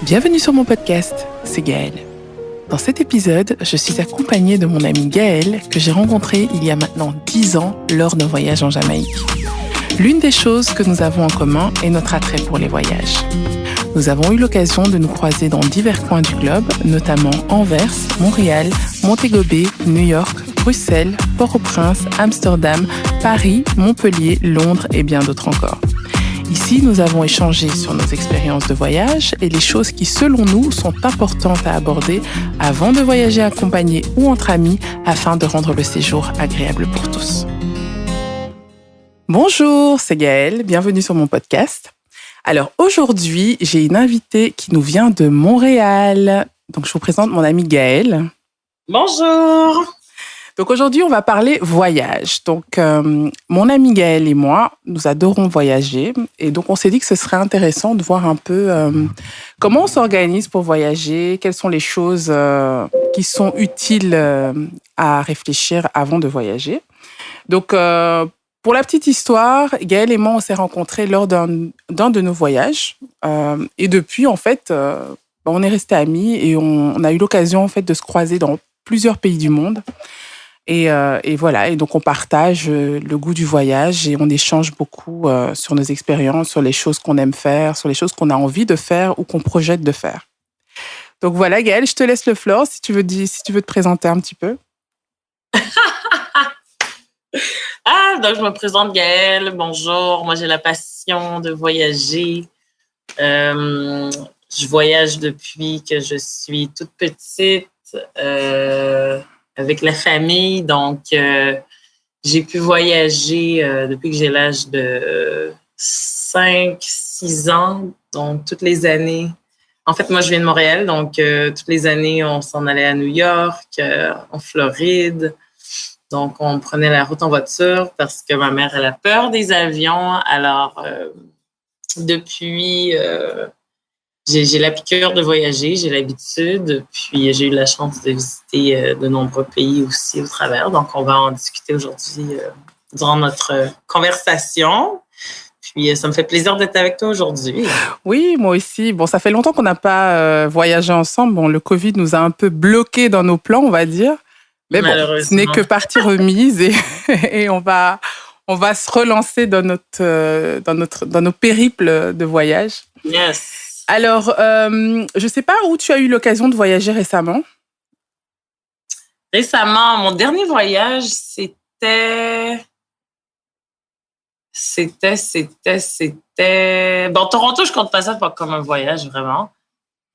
Bienvenue sur mon podcast, c'est Gaëlle. Dans cet épisode, je suis accompagnée de mon amie Gaëlle que j'ai rencontrée il y a maintenant 10 ans lors d'un voyage en Jamaïque. L'une des choses que nous avons en commun est notre attrait pour les voyages. Nous avons eu l'occasion de nous croiser dans divers coins du globe, notamment Anvers, Montréal, Montego Bay, New York, Bruxelles, Port-au-Prince, Amsterdam, Paris, Montpellier, Londres et bien d'autres encore. Ici, nous avons échangé sur nos expériences de voyage et les choses qui, selon nous, sont importantes à aborder avant de voyager accompagné ou entre amis afin de rendre le séjour agréable pour tous. Bonjour, c'est Gaëlle, bienvenue sur mon podcast. Alors aujourd'hui, j'ai une invitée qui nous vient de Montréal. Donc je vous présente mon amie Gaëlle. Bonjour. Donc aujourd'hui, on va parler voyage. Donc mon amie Gaëlle et moi, nous adorons voyager. Et donc on s'est dit que ce serait intéressant de voir un peu comment on s'organise pour voyager, quelles sont les choses qui sont utiles à réfléchir avant de voyager. Donc pour la petite histoire, Gaëlle et moi, on s'est rencontrés lors d'un de nos voyages. Et depuis, en fait, on est restés amis et on a eu l'occasion, en fait, de se croiser dans plusieurs pays du monde. Et voilà, et donc on partage le goût du voyage et on échange beaucoup sur nos expériences, sur les choses qu'on aime faire, sur les choses qu'on a envie de faire ou qu'on projette de faire. Donc voilà, Gaëlle, je te laisse le floor si tu veux te présenter un petit peu. Donc je me présente Gaëlle, bonjour. Moi, j'ai la passion de voyager. Je voyage depuis que je suis toute petite. Avec la famille, donc j'ai pu voyager depuis que j'ai l'âge de 5-6 ans, donc toutes les années. En fait, moi, je viens de Montréal, donc toutes les années, on s'en allait à New York, en Floride. Donc, on prenait la route en voiture parce que ma mère, elle a peur des avions. Alors, depuis... J'ai la piqûre de voyager, j'ai l'habitude, puis j'ai eu la chance de visiter de nombreux pays aussi au travers. Donc, on va en discuter aujourd'hui durant notre conversation. Puis, ça me fait plaisir d'être avec toi aujourd'hui. Oui, moi aussi. Bon, ça fait longtemps qu'on n'a pas voyagé ensemble. Bon, le Covid nous a un peu bloqués dans nos plans, on va dire. Mais bon, ce n'est que partie remise et on va se relancer dans nos périples de voyage. Yes. Alors, je ne sais pas où tu as eu l'occasion de voyager récemment. Récemment, mon dernier voyage, c'était... Bon, Toronto, je compte pas ça comme un voyage, vraiment.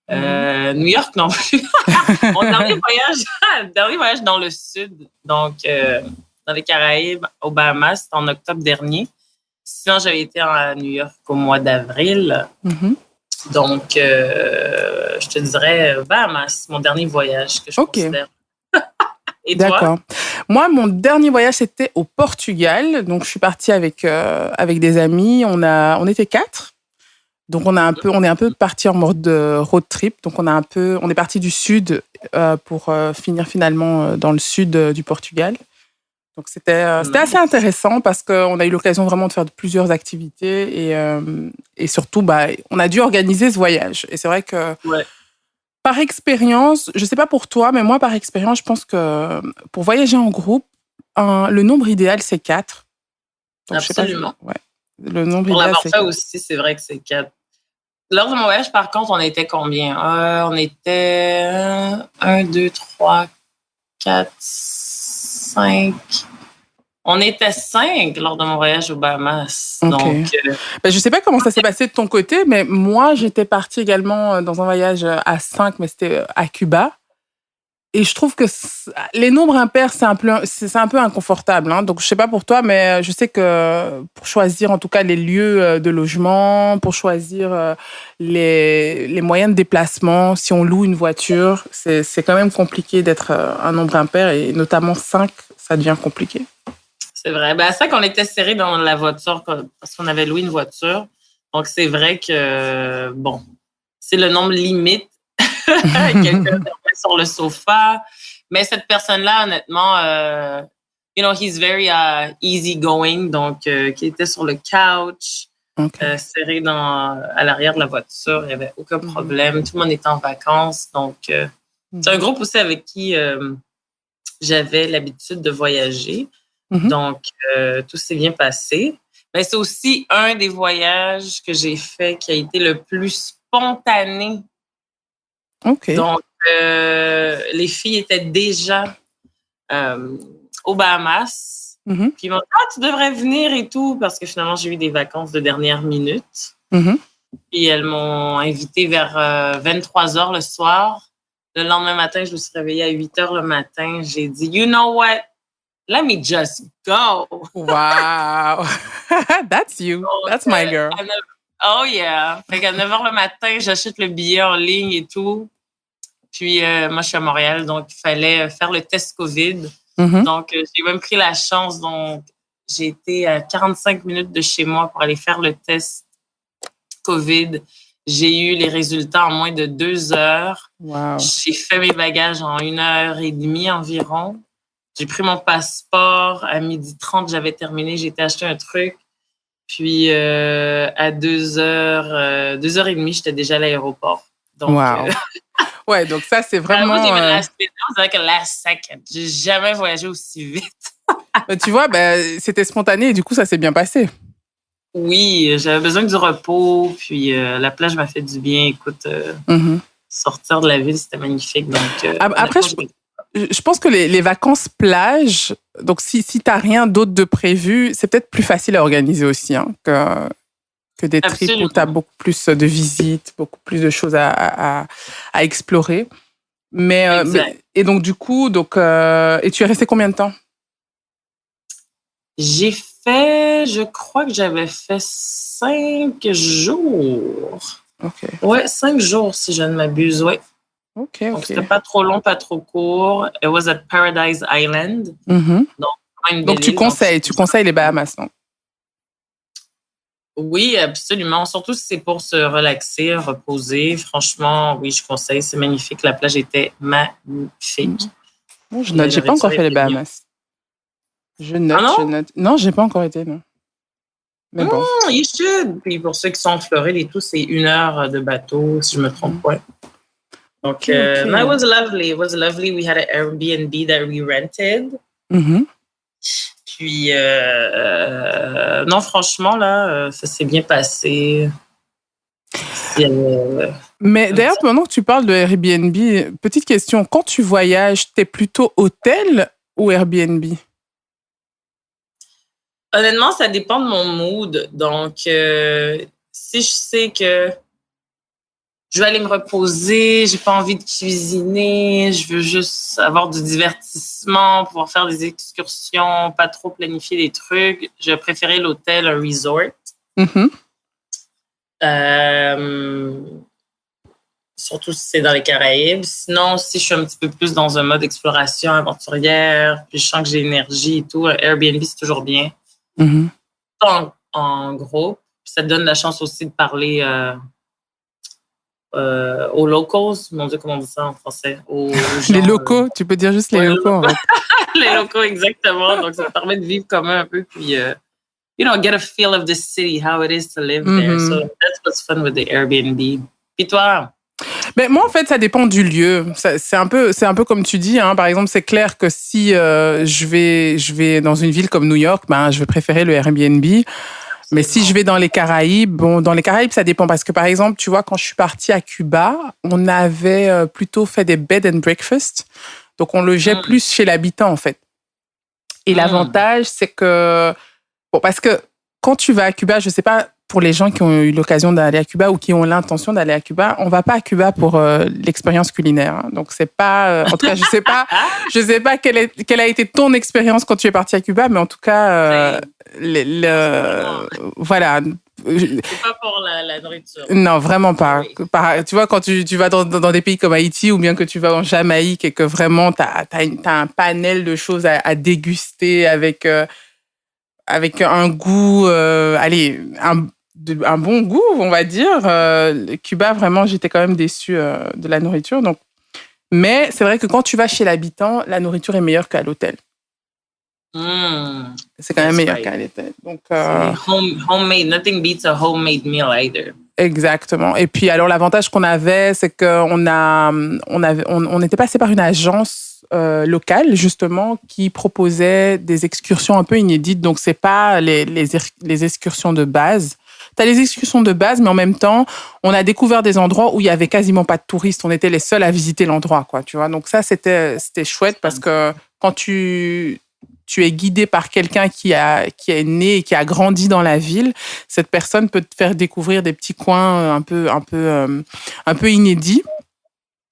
New York, non plus. Mon dernier voyage dans le sud, donc dans les Caraïbes, aux Bahamas, c'était en octobre dernier. Sinon, j'avais été à New York au mois d'avril. Mm-hmm. Donc, je te dirais Bahamas, mon dernier voyage que je considère. Et D'accord. toi? Moi, mon dernier voyage, c'était au Portugal. Donc, je suis partie avec des amis. On était 4. Donc, on est un peu partis en mode road trip. Donc, on est parti du sud pour finir finalement dans le sud du Portugal. Donc, c'était assez intéressant parce qu'on a eu l'occasion vraiment de faire plusieurs activités et surtout, on a dû organiser ce voyage. Et c'est vrai que par expérience, je ne sais pas pour toi, mais moi, par expérience, je pense que pour voyager en groupe, le nombre idéal, c'est 4. Donc, absolument. Je sais pas, le nombre pour idéal, l'avoir fait aussi, c'est vrai que c'est 4. Lors de mon voyage, par contre, on était combien? On était 1, 2, 3, 4, 5. On était 5 lors de mon voyage aux Bahamas. Okay. Donc, je ne sais pas comment ça s'est passé de ton côté, mais moi, j'étais partie également dans un voyage à 5, mais c'était à Cuba. Et je trouve que les nombres impairs, c'est un peu inconfortable. Hein. Donc, je ne sais pas pour toi, mais je sais que pour choisir en tout cas les lieux de logement, pour choisir les moyens de déplacement, si on loue une voiture, c'est quand même compliqué d'être un nombre impair et notamment 5, ça devient compliqué. C'est vrai. À 5, on était serrés dans la voiture parce qu'on avait loué une voiture. Donc, c'est vrai que, c'est le nombre limite. Quelqu'un dormait sur le sofa. Mais cette personne-là, honnêtement, he's very easy going. Donc, qui était sur le couch. OK. serrés à l'arrière de la voiture. Il n'y avait aucun problème. Tout le monde était en vacances. Donc, c'est un groupe aussi avec qui j'avais l'habitude de voyager. Donc, tout s'est bien passé. Mais c'est aussi un des voyages que j'ai fait qui a été le plus spontané. OK. Donc, les filles étaient déjà aux Bahamas. Puis ils m'ont dit, tu devrais venir et tout, parce que finalement, j'ai eu des vacances de dernière minute. Puis elles m'ont invité vers 23h le soir. Le lendemain matin, je me suis réveillée à 8h le matin. J'ai dit, you know what? Let me just go. Wow. That's you. That's my girl. Oh yeah. Fait qu'à 9h le matin, j'achète le billet en ligne et tout. Puis moi, je suis à Montréal, donc il fallait faire le test COVID. Donc, j'ai même pris la chance. Donc, j'ai été à 45 minutes de chez moi pour aller faire le test COVID. J'ai eu les résultats en moins de 2 heures. Wow. J'ai fait mes bagages en 1h30 environ. J'ai pris mon passeport. À 12h30, j'avais terminé. J'ai été acheter un truc. Puis, à 2h30, j'étais déjà à l'aéroport. Donc, wow. Ouais, donc ça, c'est vraiment... That was even like a last second. J'ai jamais voyagé aussi vite. Tu vois, c'était spontané et du coup, ça s'est bien passé. Oui, j'avais besoin du repos. Puis, la plage m'a fait du bien. Écoute, sortir de la ville, c'était magnifique. Donc, après, je pense que les vacances plage, donc si tu n'as rien d'autre de prévu, c'est peut-être plus facile à organiser aussi que des trips où tu as beaucoup plus de visites, beaucoup plus de choses à explorer. Et donc, du coup, et tu es resté combien de temps? Je crois que j'avais fait 5 jours. OK. Ouais, 5 jours, si je ne m'abuse, ouais. OK. Donc, c'était pas trop long, pas trop court. It was at Paradise Island. Donc, tu conseilles les Bahamas, non? Oui, absolument. Surtout si c'est pour se relaxer, reposer. Franchement, oui, je conseille. C'est magnifique. La plage était magnifique. Je note. J'ai pas encore fait les Bahamas. Je note. Non, j'ai pas encore été, non. Mais bon. You should. Puis pour ceux qui sont en Floride et tout, c'est 1 heure de bateau, si je me trompe pas. Donc, it was lovely. It was lovely. We had an Airbnb that we rented. Puis, non, franchement, là, ça s'est bien passé. Mais d'ailleurs, pendant que tu parles de Airbnb, petite question, quand tu voyages, t'es plutôt hôtel ou Airbnb? Honnêtement, ça dépend de mon mood. Donc, si je sais que je vais aller me reposer, j'ai pas envie de cuisiner, je veux juste avoir du divertissement, pouvoir faire des excursions, pas trop planifier des trucs, je préférais l'hôtel, un resort. Surtout si c'est dans les Caraïbes. Sinon, si je suis un petit peu plus dans un mode exploration aventurière, puis je sens que j'ai l'énergie et tout, Airbnb, c'est toujours bien. En groupe, ça te donne la chance aussi de parler aux locals. Mon Dieu, comment on dit ça en français? Les locaux, tu peux dire juste les locaux. En fait. Les locaux, exactement. Donc, ça te permet de vivre comme un peu, puis get a feel of the city, how it is to live there. So that's what's fun with the Airbnb. Puis toi? Mais moi, en fait, ça dépend du lieu. C'est un peu comme tu dis. Hein. Par exemple, c'est clair que si je vais dans une ville comme New York, je vais préférer le Airbnb. Mais si je vais dans les Caraïbes, dans les Caraïbes, ça dépend. Parce que, par exemple, tu vois, quand je suis partie à Cuba, on avait plutôt fait des bed and breakfast. Donc, on logeait plus chez l'habitant, en fait. Et l'avantage, c'est que... parce que quand tu vas à Cuba, je sais pas... Pour les gens qui ont eu l'occasion d'aller à Cuba ou qui ont l'intention d'aller à Cuba, on va pas à Cuba pour l'expérience culinaire. Hein. Donc c'est pas, en tout cas, je sais pas quelle a été ton expérience quand tu es parti à Cuba, mais en tout cas, voilà. C'est pas pour la nourriture. Non, vraiment pas. Oui. Tu vois, quand tu vas dans des pays comme Haïti ou bien que tu vas en Jamaïque et que vraiment t'as un panel de choses à déguster avec un goût, un bon goût, on va dire. Cuba, vraiment, j'étais quand même déçue de la nourriture. Donc. Mais c'est vrai que quand tu vas chez l'habitant, la nourriture est meilleure qu'à l'hôtel. C'est quand même That's meilleure right. qualité. Donc, C'est homemade. Nothing beats a homemade meal either. exactement. Et puis, alors, l'avantage qu'on avait, c'est on était passé par une agence locale, justement, qui proposait des excursions un peu inédites. Donc, c'est pas les excursions de base. Tu as les excursions de base, mais en même temps, on a découvert des endroits où il y avait quasiment pas de touristes. On était les seuls à visiter l'endroit, quoi, tu vois. Donc ça, c'était chouette parce que quand tu es guidé par quelqu'un qui est né et qui a grandi dans la ville, cette personne peut te faire découvrir des petits coins un peu inédits.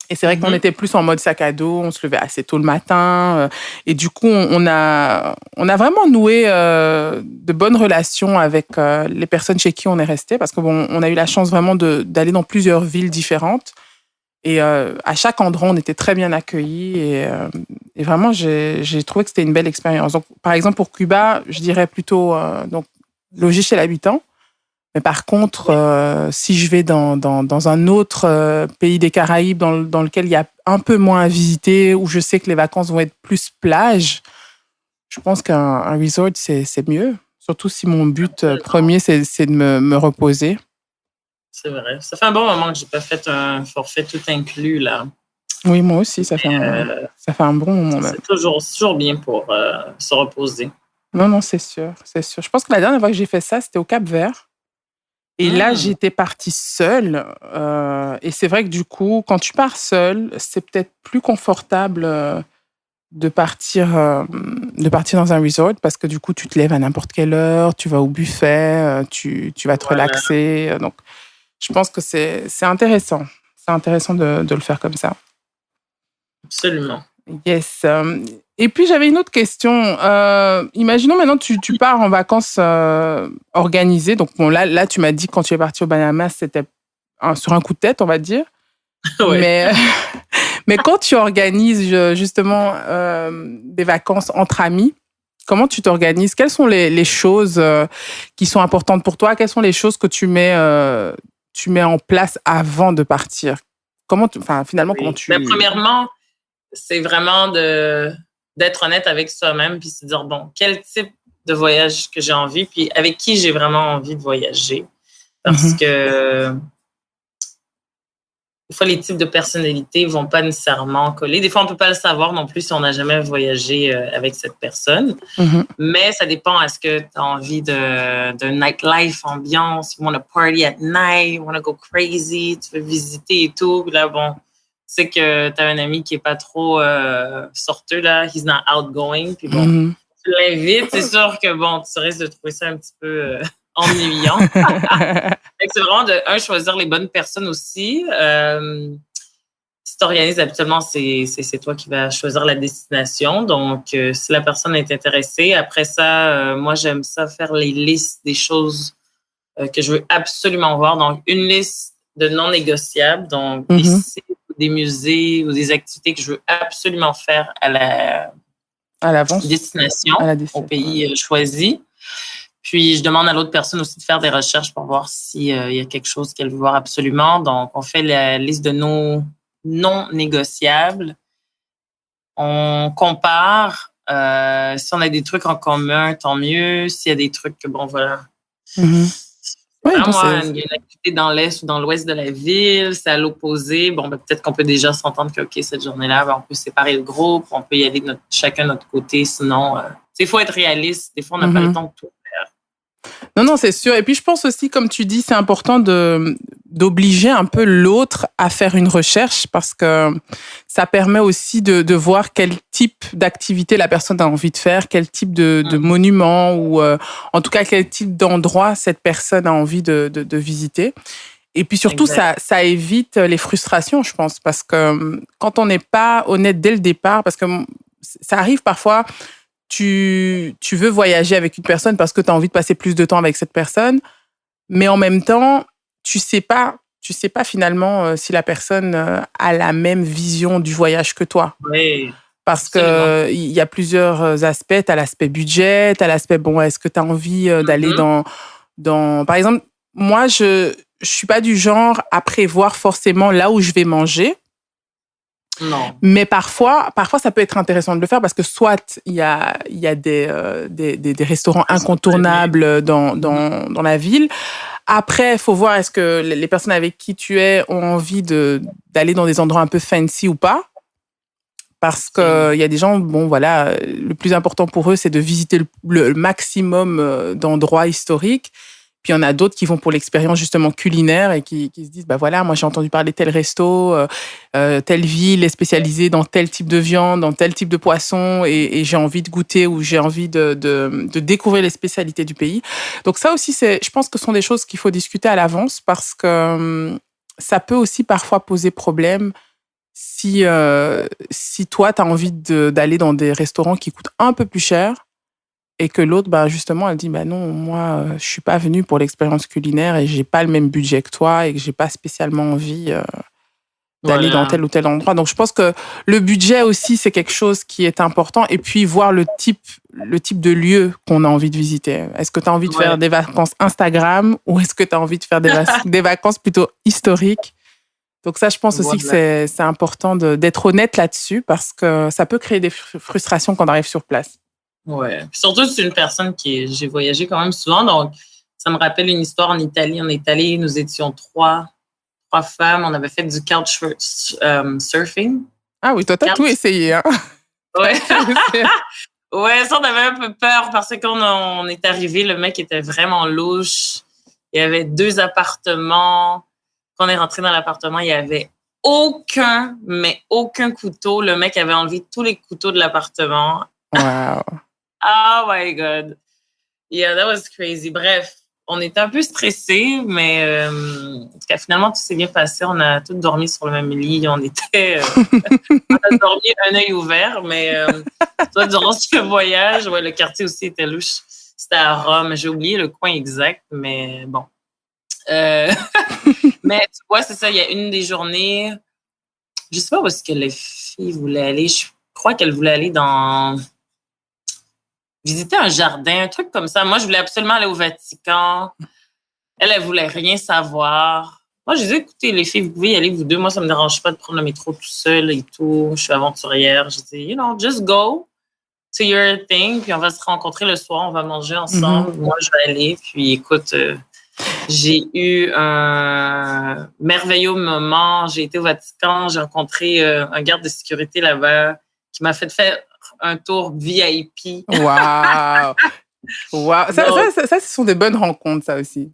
Et c'est vrai qu'on était plus en mode sac à dos, on se levait assez tôt le matin. Et du coup, on a vraiment noué de bonnes relations avec les personnes chez qui on est resté. Parce que bon, on a eu la chance vraiment d'aller dans plusieurs villes différentes. Et à chaque endroit, on était très bien accueillis. Et vraiment, j'ai trouvé que c'était une belle expérience. Donc, par exemple, pour Cuba, je dirais plutôt donc, loger chez l'habitant. Mais par contre, si je vais dans un autre pays des Caraïbes dans lequel il y a un peu moins à visiter, où je sais que les vacances vont être plus plage, je pense qu'un resort, c'est mieux. Surtout si mon but premier, c'est de me reposer. C'est vrai. Ça fait un bon moment que j'ai pas fait un forfait tout inclus, là. Oui, moi aussi, ça fait un bon moment même. C'est toujours bien pour se reposer. Non, c'est sûr, c'est sûr. Je pense que la dernière fois que j'ai fait ça, c'était au Cap-Vert. Et là, j'étais partie seule. Et c'est vrai que du coup, quand tu pars seule, c'est peut-être plus confortable de partir dans un resort parce que du coup, tu te lèves à n'importe quelle heure, tu vas au buffet, tu vas te relaxer. Donc, je pense que c'est intéressant. C'est intéressant de le faire comme ça. Absolument. Yes. Et puis, j'avais une autre question. Imaginons maintenant, tu pars en vacances organisées. Donc, bon, là, tu m'as dit que quand tu es parti au Bahamas, c'était sur un coup de tête, on va dire. Ouais. Mais quand tu organises justement des vacances entre amis, comment tu t'organises? Quelles sont les choses qui sont importantes pour toi? Quelles sont les choses que tu mets en place avant de partir? Comment tu... Ben, premièrement, c'est vraiment d'être honnête avec soi-même puis se dire, bon, quel type de voyage que j'ai envie puis avec qui j'ai vraiment envie de voyager. Parce que des fois, les types de personnalités vont pas nécessairement coller. Des fois, on peut pas le savoir non plus si on n'a jamais voyagé avec cette personne. Mais ça dépend. Est-ce que tu as envie de nightlife, ambiance, you want to party at night, you want to go crazy, tu veux visiter et tout. Puis là, bon, tu sais que tu as un ami qui est pas trop sorteux, là, he's not outgoing. Puis bon, tu l'invites, c'est sûr que bon, tu risques de trouver ça un petit peu ennuyant. C'est vraiment choisir les bonnes personnes aussi. Si tu organises, habituellement, c'est toi qui vas choisir la destination. Donc, si la personne est intéressée, après ça, moi, j'aime ça faire les listes des choses que je veux absolument voir. Donc, une liste de non négociables, donc des sites, des musées ou des activités que je veux absolument faire à la destination, au pays choisi. Puis, je demande à l'autre personne aussi de faire des recherches pour voir s'il y a quelque chose qu'elle veut voir absolument. Donc, on fait la liste de nos non négociables. On compare. Si on a des trucs en commun, tant mieux. S'il y a des trucs que, bon, voilà. Moi, il y a une activité dans l'est ou dans l'ouest de la ville, c'est à l'opposé. Bon, ben, peut-être qu'on peut déjà s'entendre que, OK, cette journée-là, ben, on peut séparer le groupe, on peut y aller chacun de notre côté. Sinon, il faut être réaliste. Des fois, on n'a pas le temps de tout. Non, c'est sûr. Et puis, je pense aussi, comme tu dis, c'est important d'obliger un peu l'autre à faire une recherche parce que ça permet aussi de voir quel type d'activité la personne a envie de faire, quel type de monument ou en tout cas quel type d'endroit cette personne a envie de visiter. Et puis surtout, ça évite les frustrations, je pense, parce que quand on n'est pas honnête dès le départ, parce que ça arrive parfois... Tu veux voyager avec une personne parce que tu as envie de passer plus de temps avec cette personne, mais en même temps, tu sais pas finalement si la personne a la même vision du voyage que toi. Oui. Parce que il y a plusieurs aspects. Tu as l'aspect budget, tu as l'aspect, bon, est-ce que tu as envie d'aller dans... Par exemple, moi, je suis pas du genre à prévoir forcément là où je vais manger. Non. Mais parfois, ça peut être intéressant de le faire parce que soit il y a des restaurants incontournables dans la ville. Après, il faut voir est-ce que les personnes avec qui tu es ont envie d'aller dans des endroits un peu fancy ou pas. Parce qu'il y a des gens, bon voilà, le plus important pour eux, c'est de visiter le maximum d'endroits historiques. Puis il y en a d'autres qui vont pour l'expérience justement culinaire et qui se disent, bah voilà, moi j'ai entendu parler de tel resto, telle ville est spécialisée dans tel type de viande, dans tel type de poisson et j'ai envie de goûter ou j'ai envie de découvrir les spécialités du pays. Donc ça aussi, je pense que ce sont des choses qu'il faut discuter à l'avance parce que ça peut aussi parfois poser problème si toi, tu as envie d'aller dans des restaurants qui coûtent un peu plus cher et que l'autre, bah, justement, elle dit bah non, moi, je suis pas venue pour l'expérience culinaire et j'ai pas le même budget que toi et que j'ai pas spécialement envie d'aller dans tel ou tel endroit. Donc, je pense que le budget aussi, c'est quelque chose qui est important. Et puis, voir le type de lieu qu'on a envie de visiter. Est-ce que tu as envie de faire des vacances Instagram ou est-ce que tu as envie de faire des vacances plutôt historiques? Donc ça, je pense aussi que c'est important d'être honnête là-dessus parce que ça peut créer des frustrations quand on arrive sur place. Ouais. Surtout, c'est une personne j'ai voyagé quand même souvent, donc ça me rappelle une histoire en Italie. On est allé, nous étions trois femmes, on avait fait du couch surfing. Ah oui, toi, t'as tout essayé, hein? Ouais. Ouais, ça, on avait un peu peur parce que quand on est arrivé, le mec était vraiment louche. Il y avait 2 appartements. Quand on est rentré dans l'appartement, il y avait aucun couteau. Le mec avait enlevé tous les couteaux de l'appartement. Wow. Oh my God. Yeah, that was crazy. Bref, on était un peu stressés, mais finalement, tout s'est bien passé. On a tous dormi sur le même lit. On a dormi un œil ouvert, mais toi, durant ce voyage, le quartier aussi était louche. C'était à Rome. J'ai oublié le coin exact, mais bon. Mais tu vois, c'est ça. Il y a une des journées, je sais pas où est-ce que les filles voulaient aller. Je crois qu'elles voulaient aller visiter un jardin, un truc comme ça. Moi, je voulais absolument aller au Vatican. Elle voulait rien savoir. Moi, je disais, écoutez, les filles, vous pouvez y aller, vous deux. Moi, ça me dérange pas de prendre le métro tout seul et tout. Je suis aventurière. Je dis, just go to your thing. Puis on va se rencontrer le soir. On va manger ensemble. Mm-hmm. Moi, je vais aller. Puis écoute, j'ai eu un merveilleux moment. J'ai été au Vatican. J'ai rencontré un garde de sécurité là-bas qui m'a fait faire un tour VIP. Wow! Wow! Ça, ce sont des bonnes rencontres, ça aussi.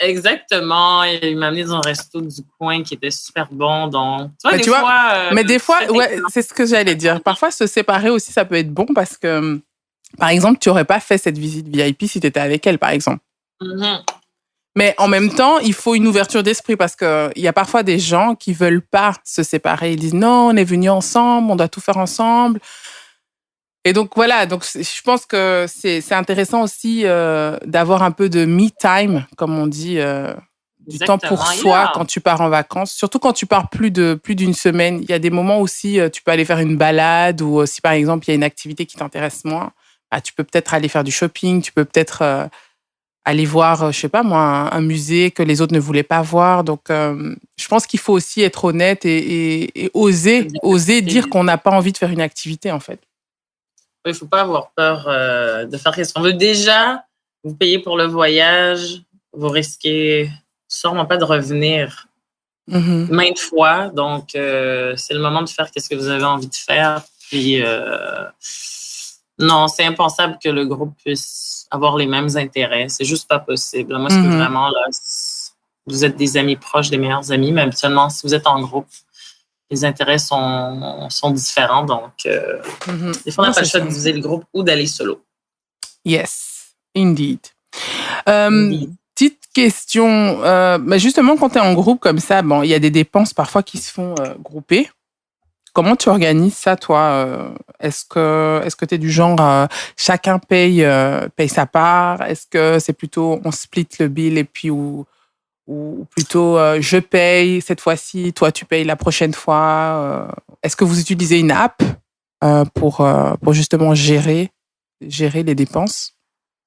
Exactement. Il m'a amené dans un resto du coin qui était super bon. Donc, des fois, c'est ce que j'allais dire. Parfois, se séparer aussi, ça peut être bon parce que, par exemple, tu n'aurais pas fait cette visite VIP si tu étais avec elle, par exemple. Mm-hmm. Mais en même temps, il faut une ouverture d'esprit parce qu'il y a parfois des gens qui ne veulent pas se séparer. Ils disent non, on est venus ensemble, on doit tout faire ensemble. Et donc, voilà. Donc, je pense que c'est intéressant aussi d'avoir un peu de me time, comme on dit, du temps pour soi quand tu pars en vacances. Surtout quand tu pars plus d'une semaine. Il y a des moments aussi, tu peux aller faire une balade ou si, par exemple, il y a une activité qui t'intéresse moins, tu peux peut-être aller faire du shopping, tu peux peut-être aller voir, je sais pas moi, un musée que les autres ne voulaient pas voir. Donc, je pense qu'il faut aussi être honnête et oser dire qu'on n'a pas envie de faire une activité, en fait. Il ne faut pas avoir peur de faire ce qu'on veut. Déjà, vous payez pour le voyage, vous risquez sûrement pas de revenir maintes fois. Donc, c'est le moment de faire ce que vous avez envie de faire. Puis, non, c'est impensable que le groupe puisse avoir les mêmes intérêts. C'est juste pas possible. Moi, c'est vraiment, là, vous êtes des amis proches, des meilleurs amis, mais habituellement, si vous êtes en groupe, les intérêts sont différents. Donc, des fois, on n'a pas le choix de diviser le groupe ou d'aller solo. Yes, indeed. Petite question. Justement, quand tu es en groupe comme ça, il y a des dépenses parfois qui se font grouper. Comment tu organises ça, toi? Est-ce que tu es du genre chacun paye sa part? Est-ce que c'est plutôt on split le bill et puis ou plutôt je paye cette fois-ci, toi tu payes la prochaine fois? Est-ce que vous utilisez une app pour justement gérer les dépenses?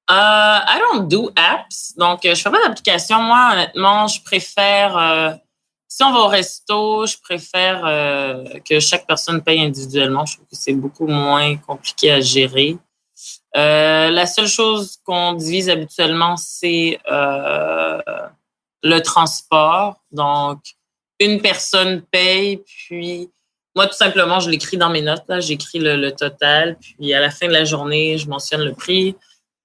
I don't do apps. Donc, je fais pas d'application. Moi, honnêtement, je préfère Si on va au resto, je préfère que chaque personne paye individuellement. Je trouve que c'est beaucoup moins compliqué à gérer. La seule chose qu'on divise habituellement, c'est le transport. Donc, une personne paye, puis moi, tout simplement, je l'écris dans mes notes. Là, j'écris le total, puis à la fin de la journée, je mentionne le prix.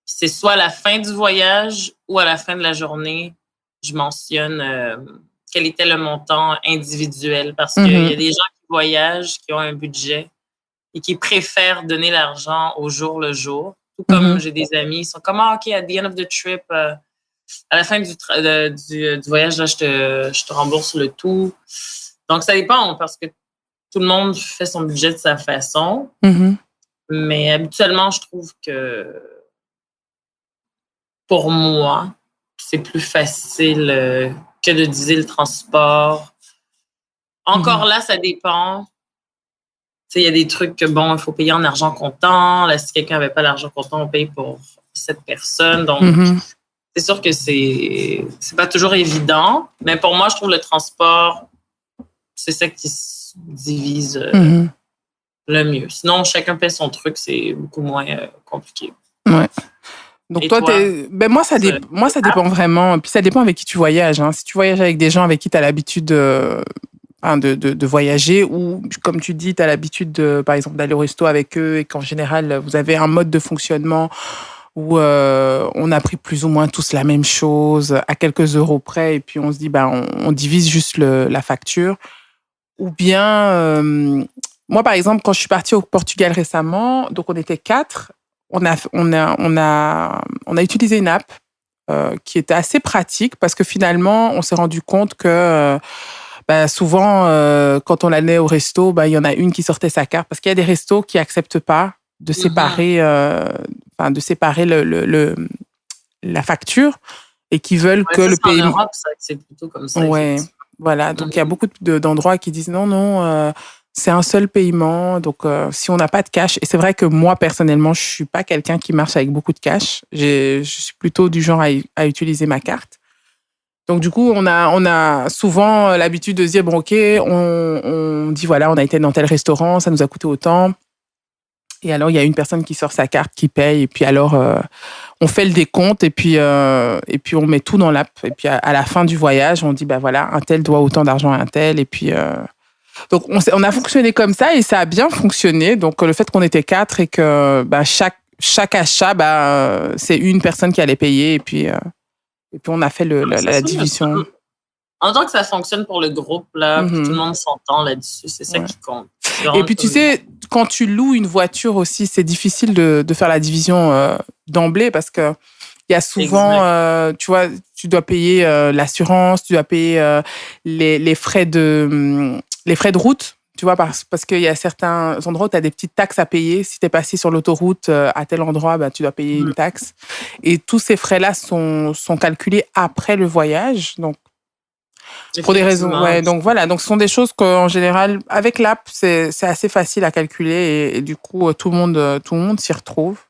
C'est soit à la fin du voyage ou à la fin de la journée, je mentionne quel était le montant individuel. Parce qu'il y a des gens qui voyagent, qui ont un budget et qui préfèrent donner l'argent au jour le jour. Tout comme j'ai des amis, ils sont comme, OK, at the end of the trip, à la fin du voyage, là, je te rembourse le tout. Donc, ça dépend parce que tout le monde fait son budget de sa façon. Mais habituellement, je trouve que pour moi, c'est plus facile que de diviser le transport. Encore là, ça dépend. Il y a des trucs que, bon, il faut payer en argent comptant. Là, si quelqu'un n'avait pas l'argent comptant, on paye pour cette personne. Donc, c'est sûr que c'est pas toujours évident. Mais pour moi, je trouve le transport, c'est ça qui se divise le mieux. Sinon, chacun paie son truc, c'est beaucoup moins compliqué. Ouais. Donc toi, moi, ça dépend vraiment. Puis ça dépend avec qui tu voyages. Hein. Si tu voyages avec des gens avec qui tu as l'habitude de voyager, ou comme tu dis, tu as l'habitude, par exemple, d'aller au resto avec eux et qu'en général, vous avez un mode de fonctionnement où on a pris plus ou moins tous la même chose à quelques euros près et puis on se dit, on divise juste la facture. Ou bien, moi, par exemple, quand je suis partie au Portugal récemment, donc on était 4, on a utilisé une app qui était assez pratique parce que finalement, on s'est rendu compte que souvent, quand on allait au resto, il y en a une qui sortait sa carte parce qu'il y a des restos qui acceptent pas de séparer, la facture et qui veulent que le paiement. En Europe, c'est plutôt comme ça. Ouais, voilà. Donc il y a beaucoup d'endroits qui disent non, c'est un seul paiement. Donc si on n'a pas de cash, et c'est vrai que moi personnellement, je suis pas quelqu'un qui marche avec beaucoup de cash. Je suis plutôt du genre à utiliser ma carte. Donc, du coup, on a souvent l'habitude de se dire, bon, OK, on dit, voilà, on a été dans tel restaurant, ça nous a coûté autant. Et alors, il y a une personne qui sort sa carte, qui paye. Et puis, alors, on fait le décompte et puis on met tout dans l'app. Et puis, à la fin du voyage, on dit, voilà, un tel doit autant d'argent à un tel. Et puis, donc, on a fonctionné comme ça et ça a bien fonctionné. Donc, le fait qu'on était 4 et que chaque achat, c'est une personne qui allait payer. Et puis on a fait la division. En tant que ça fonctionne pour le groupe, là, puis tout le monde s'entend là-dessus, c'est ça qui compte. Et puis tu sais, quand tu loues une voiture aussi, c'est difficile de faire la division d'emblée parce que il y a souvent, tu vois, tu dois payer l'assurance, tu dois payer les frais de route. Tu vois, parce qu'il y a certains endroits où tu as des petites taxes à payer. Si tu es passé sur l'autoroute à tel endroit, tu dois payer une taxe. Et tous ces frais-là sont calculés après le voyage. Donc, pour des raisons. Ouais, donc voilà. Donc, ce sont des choses qu'en général, avec l'app, c'est assez facile à calculer. Et du coup, tout le monde s'y retrouve.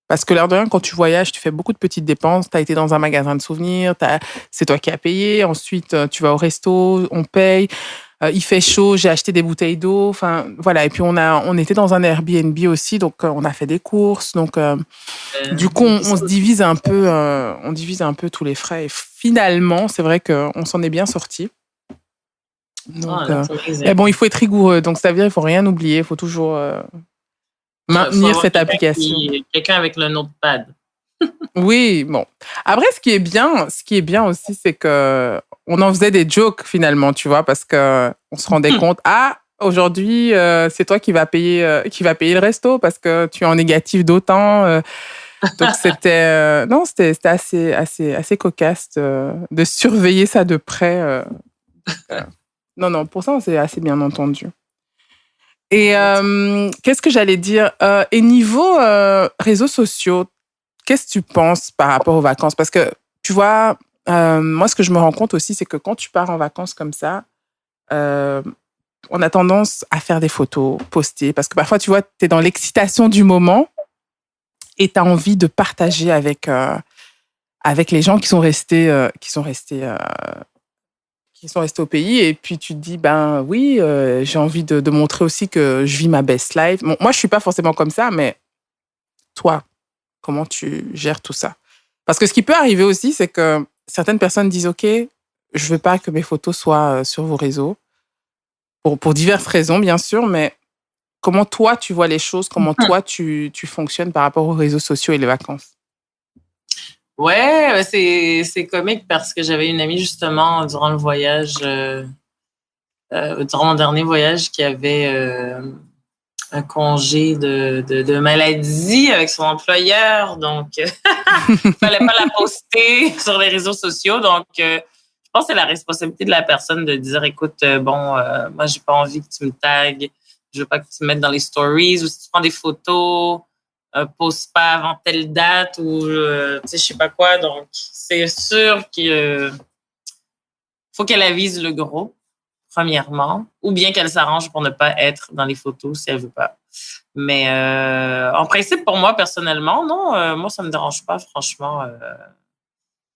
Parce que l'air de rien, quand tu voyages, tu fais beaucoup de petites dépenses. Tu as été dans un magasin de souvenirs, c'est toi qui as payé. Ensuite, tu vas au resto, on paye. Il fait chaud, j'ai acheté des bouteilles d'eau. Enfin, voilà. Et puis, on était dans un Airbnb aussi, donc on a fait des courses. Donc, du coup, on se divise un peu tous les frais. Et finalement, c'est vrai qu'on s'en est bien sorti. Donc, mais bon, il faut être rigoureux. Donc, ça veut dire qu'il faut rien oublier. Il faut toujours maintenir cette application. Quelqu'un avec le notepad. Oui, bon. Après, ce qui est bien aussi, c'est que on en faisait des jokes finalement, tu vois, parce que on se rendait compte, aujourd'hui, c'est toi qui va payer le resto parce que tu es en négatif d'autant. Donc c'était assez cocasse de surveiller ça de près. Non, pour ça, on s'est assez bien entendu. Et qu'est-ce que j'allais dire? Et niveau réseaux sociaux, qu'est-ce que tu penses par rapport aux vacances? Parce que, tu vois, moi, ce que je me rends compte aussi, c'est que quand tu pars en vacances comme ça, on a tendance à faire des photos, poster. Parce que parfois, tu vois, tu es dans l'excitation du moment et tu as envie de partager avec les gens qui sont restés qui sont restés au pays et puis tu te dis, ben oui, j'ai envie de montrer aussi que je vis ma best life. Bon, moi, je suis pas forcément comme ça, mais toi, comment tu gères tout ça? Parce que ce qui peut arriver aussi, c'est que certaines personnes disent, OK, je veux pas que mes photos soient sur vos réseaux, pour diverses raisons, bien sûr, mais comment toi, tu vois les choses, comment toi, tu fonctionnes par rapport aux réseaux sociaux et les vacances? Ouais, c'est comique parce que j'avais une amie justement durant le voyage, durant mon dernier voyage, qui avait un congé de maladie avec son employeur, donc il fallait pas la poster sur les réseaux sociaux. Donc, je pense que c'est la responsabilité de la personne de dire, écoute, moi j'ai pas envie que tu me tagues, je veux pas que tu me mettes dans les stories, ou si tu prends des photos, poste pas avant telle date ou tu sais je sais pas quoi. Donc c'est sûr qu'il faut qu'elle avise le gros premièrement, ou bien qu'elle s'arrange pour ne pas être dans les photos si elle veut pas. Mais en principe pour moi personnellement non, moi ça me dérange pas franchement.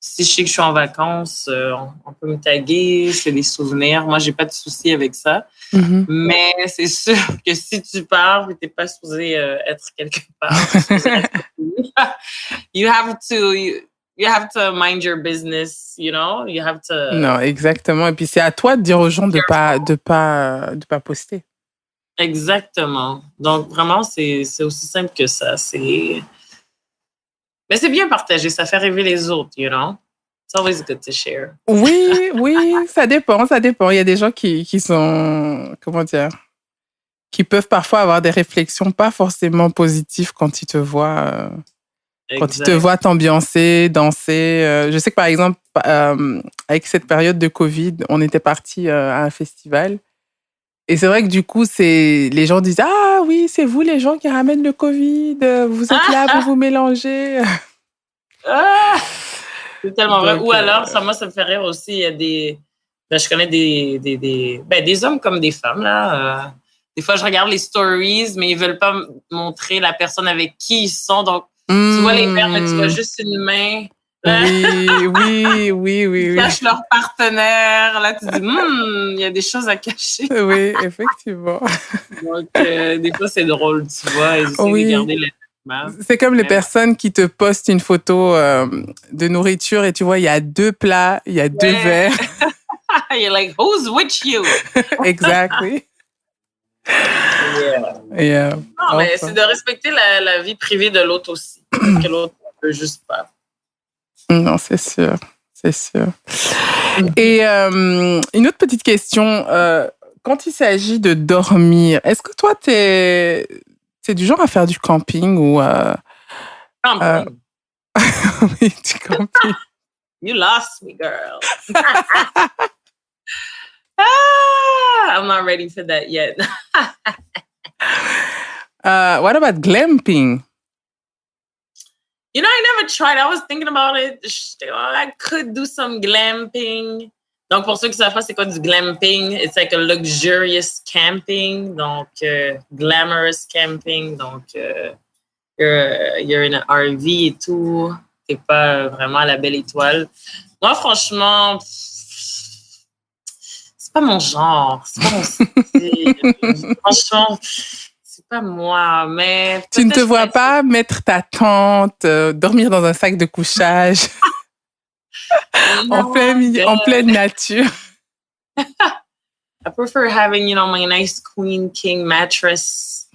Si je sais que je suis en vacances, on peut me taguer, c'est des souvenirs. Moi, j'ai pas de souci avec ça. Mhm. Mais c'est sûr que si tu pars et t'es pas supposé être quelque part, t'es supposé rester chez toi. You have to mind your business, you know? You have to Non, exactement. Et puis c'est à toi de dire aux gens be careful. de pas poster. Exactement. Donc vraiment, c'est aussi simple que ça. Mais c'est bien partagé, ça fait rêver les autres, you know? It's always good to share. Oui, oui, ça dépend, ça dépend. Il y a des gens qui sont, comment dire, qui peuvent parfois avoir des réflexions pas forcément positives quand ils te Exact. voient t'ambiancer, danser. Je sais que par exemple, avec cette période de Covid, on était parti à un festival. Et c'est vrai que du coup, les gens disent, ah oui, c'est vous les gens qui ramènent le Covid, vous êtes là, vous vous mélangez. Ah! C'est tellement vrai. Donc, Ou alors, moi, ça me fait rire aussi. Il y a je connais des hommes comme des femmes, là. Des fois, je regarde les stories, mais ils veulent pas montrer la personne avec qui ils sont. Donc, tu vois les verres, mais tu vois juste une main. Là, oui, oui, oui, ils oui, oui. cachent leur partenaire. Là, tu dis, il y a des choses à cacher. Oui, effectivement. Donc, des fois, c'est drôle, tu vois. Ils essaient de Oui. garder l'anonymat. C'est comme les Mais bon. personnes qui te postent une photo de nourriture et tu vois, il y a 2 plats, il y a 2 Ouais. verres. You're like, who's with you? Exactly. Yeah. Et, Non, mais enfin. c'est de respecter la vie privée de l'autre aussi. Parce que l'autre ne peut juste pas. Non, c'est sûr. C'est sûr. Et une autre petite question. Quand il s'agit de dormir, est-ce que toi, t'es du genre à faire du camping ou... Camping. oui, du camping. You lost me, girl. I'm not ready for that yet. What about glamping? You know, I never tried. I was thinking about it. I could do some glamping. Donc, pour ceux qui ne savent pas, c'est quoi du glamping? It's like a luxurious camping. Donc, glamorous camping. Donc, you're in an RV et tout. T'es pas vraiment à la belle étoile. Moi, franchement, c'est pas mon genre. C'est pas mon style. Franchement, c'est pas moi. Mais tu ne te vois pas mettre ta tente, dormir dans un sac de couchage en pleine nature. I prefer having, my nice queen king mattress.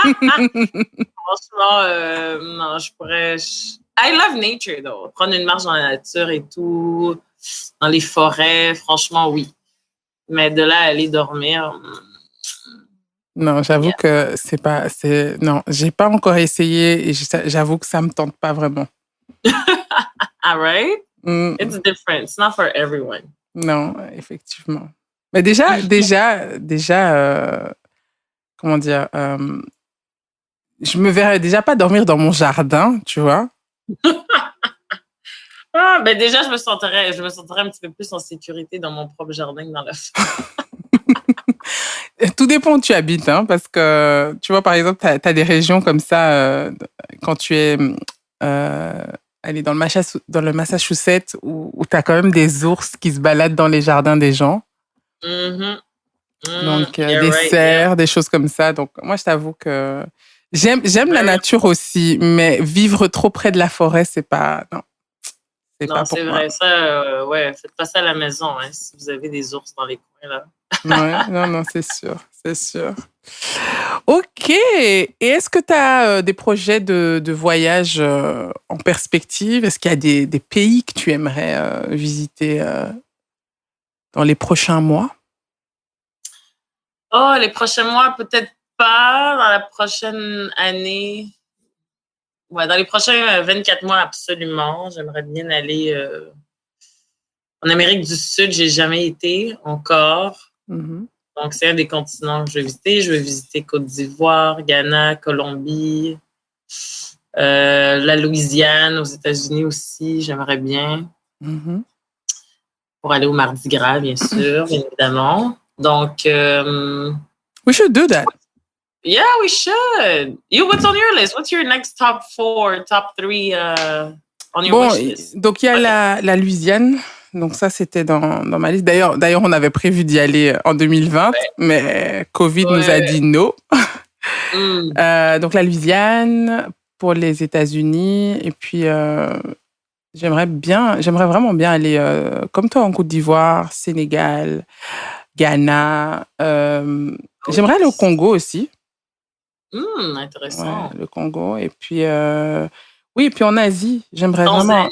Franchement, non, je pourrais... I love nature, though. Prendre une marche dans la nature et tout, dans les forêts, franchement, oui. Mais de là à aller dormir... Non, j'avoue que non, j'ai pas encore essayé et j'avoue que ça me tente pas vraiment. All right? It's different. It's not for everyone. Non, effectivement. Mais déjà, comment dire, je me verrais déjà pas dormir dans mon jardin, tu vois. Ben déjà, je me sentirais un petit peu plus en sécurité dans mon propre jardin que dans la forêt. Tout dépend où tu habites, hein, parce que, tu vois, par exemple, tu as des régions comme ça, quand tu es aller dans le Massachusetts où tu as quand même des ours qui se baladent dans les jardins des gens. Mm-hmm. Donc, Yeah, des right, cerfs, des choses comme ça. Donc, moi, je t'avoue que j'aime la nature aussi, mais vivre trop près de la forêt, c'est pas Non, pour c'est moi. vrai. Ça, ouais, faites pas ça à la maison, hein, si vous avez des ours dans les coins, là. Ouais, non, c'est sûr, c'est sûr. OK. Et est-ce que tu as des projets de voyage en perspective? Est-ce qu'il y a des pays que tu aimerais visiter dans les prochains mois? Oh, les prochains mois, peut-être pas. Dans la prochaine année. Ouais, dans les prochains 24 mois, absolument. J'aimerais bien aller en Amérique du Sud. J'ai jamais été encore. Mm-hmm. Donc, c'est un des continents que je vais visiter. Je vais visiter Côte d'Ivoire, Ghana, Colombie, la Louisiane, aux États-Unis aussi. J'aimerais bien. Mm-hmm. Pour aller au Mardi Gras, bien sûr, bien évidemment. Donc, we should do that. Yeah, we should. What's on your list? What's your next top 4, top 3 on your wish list? Donc il y a la Louisiane. Donc ça, c'était dans ma liste. D'ailleurs, on avait prévu d'y aller en 2020, mais Covid nous a dit non. Donc la Louisiane, pour les États-Unis, et puis j'aimerais vraiment bien aller, comme toi, en Côte d'Ivoire, Sénégal, Ghana. J'aimerais aller au Congo aussi. Intéressant. Ouais, le Congo. Et puis, oui, et puis en Asie, j'aimerais Tanzanie. vraiment...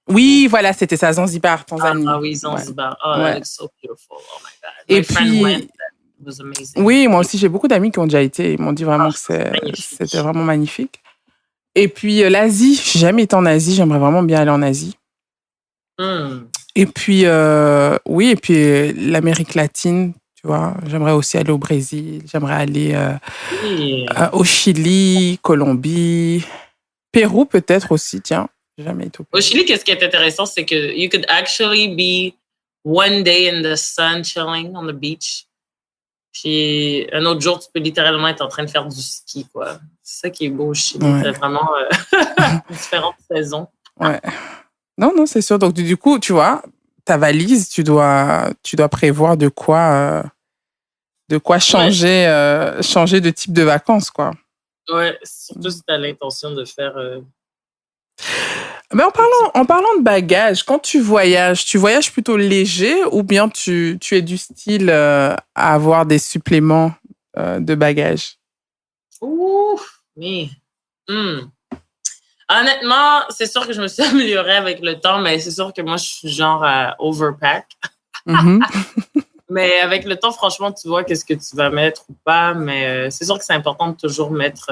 Oui, voilà, c'était ça, Zanzibar, Tanzanie. Ah oui, Zanzibar. Ouais. Oh, that looks so beautiful. Oh my God. Et My friend puis, went. It was amazing. Oui, moi aussi, j'ai beaucoup d'amis qui ont déjà été. Ils m'ont dit vraiment que c'était vraiment magnifique. Et puis, l'Asie, je n'ai jamais été en Asie. J'aimerais vraiment bien aller en Asie. Et puis, oui, et puis l'Amérique latine, tu vois. J'aimerais aussi aller au Brésil. J'aimerais aller au Chili, Colombie, Pérou peut-être aussi, tiens. Jamais été au Pérou. Au Chili, qu'est-ce qui est intéressant, c'est que you could actually be one day in the sun chilling on the beach. Puis un autre jour, tu peux littéralement être en train de faire du ski, quoi. C'est ça qui est beau au Chili. Ouais. T'as vraiment différentes saisons. Ouais. Non, c'est sûr. Donc, du coup, tu vois, ta valise, tu dois prévoir de quoi changer, changer de type de vacances, quoi. Ouais, surtout si tu as l'intention de faire... Mais en parlant de bagages, quand tu voyages plutôt léger ou bien tu es du style à avoir des suppléments de bagages? Ouh, mais... Honnêtement, c'est sûr que je me suis améliorée avec le temps, mais c'est sûr que moi, je suis genre à overpack. Mais avec le temps, franchement, tu vois qu'est-ce que tu vas mettre ou pas. Mais c'est sûr que c'est important de toujours mettre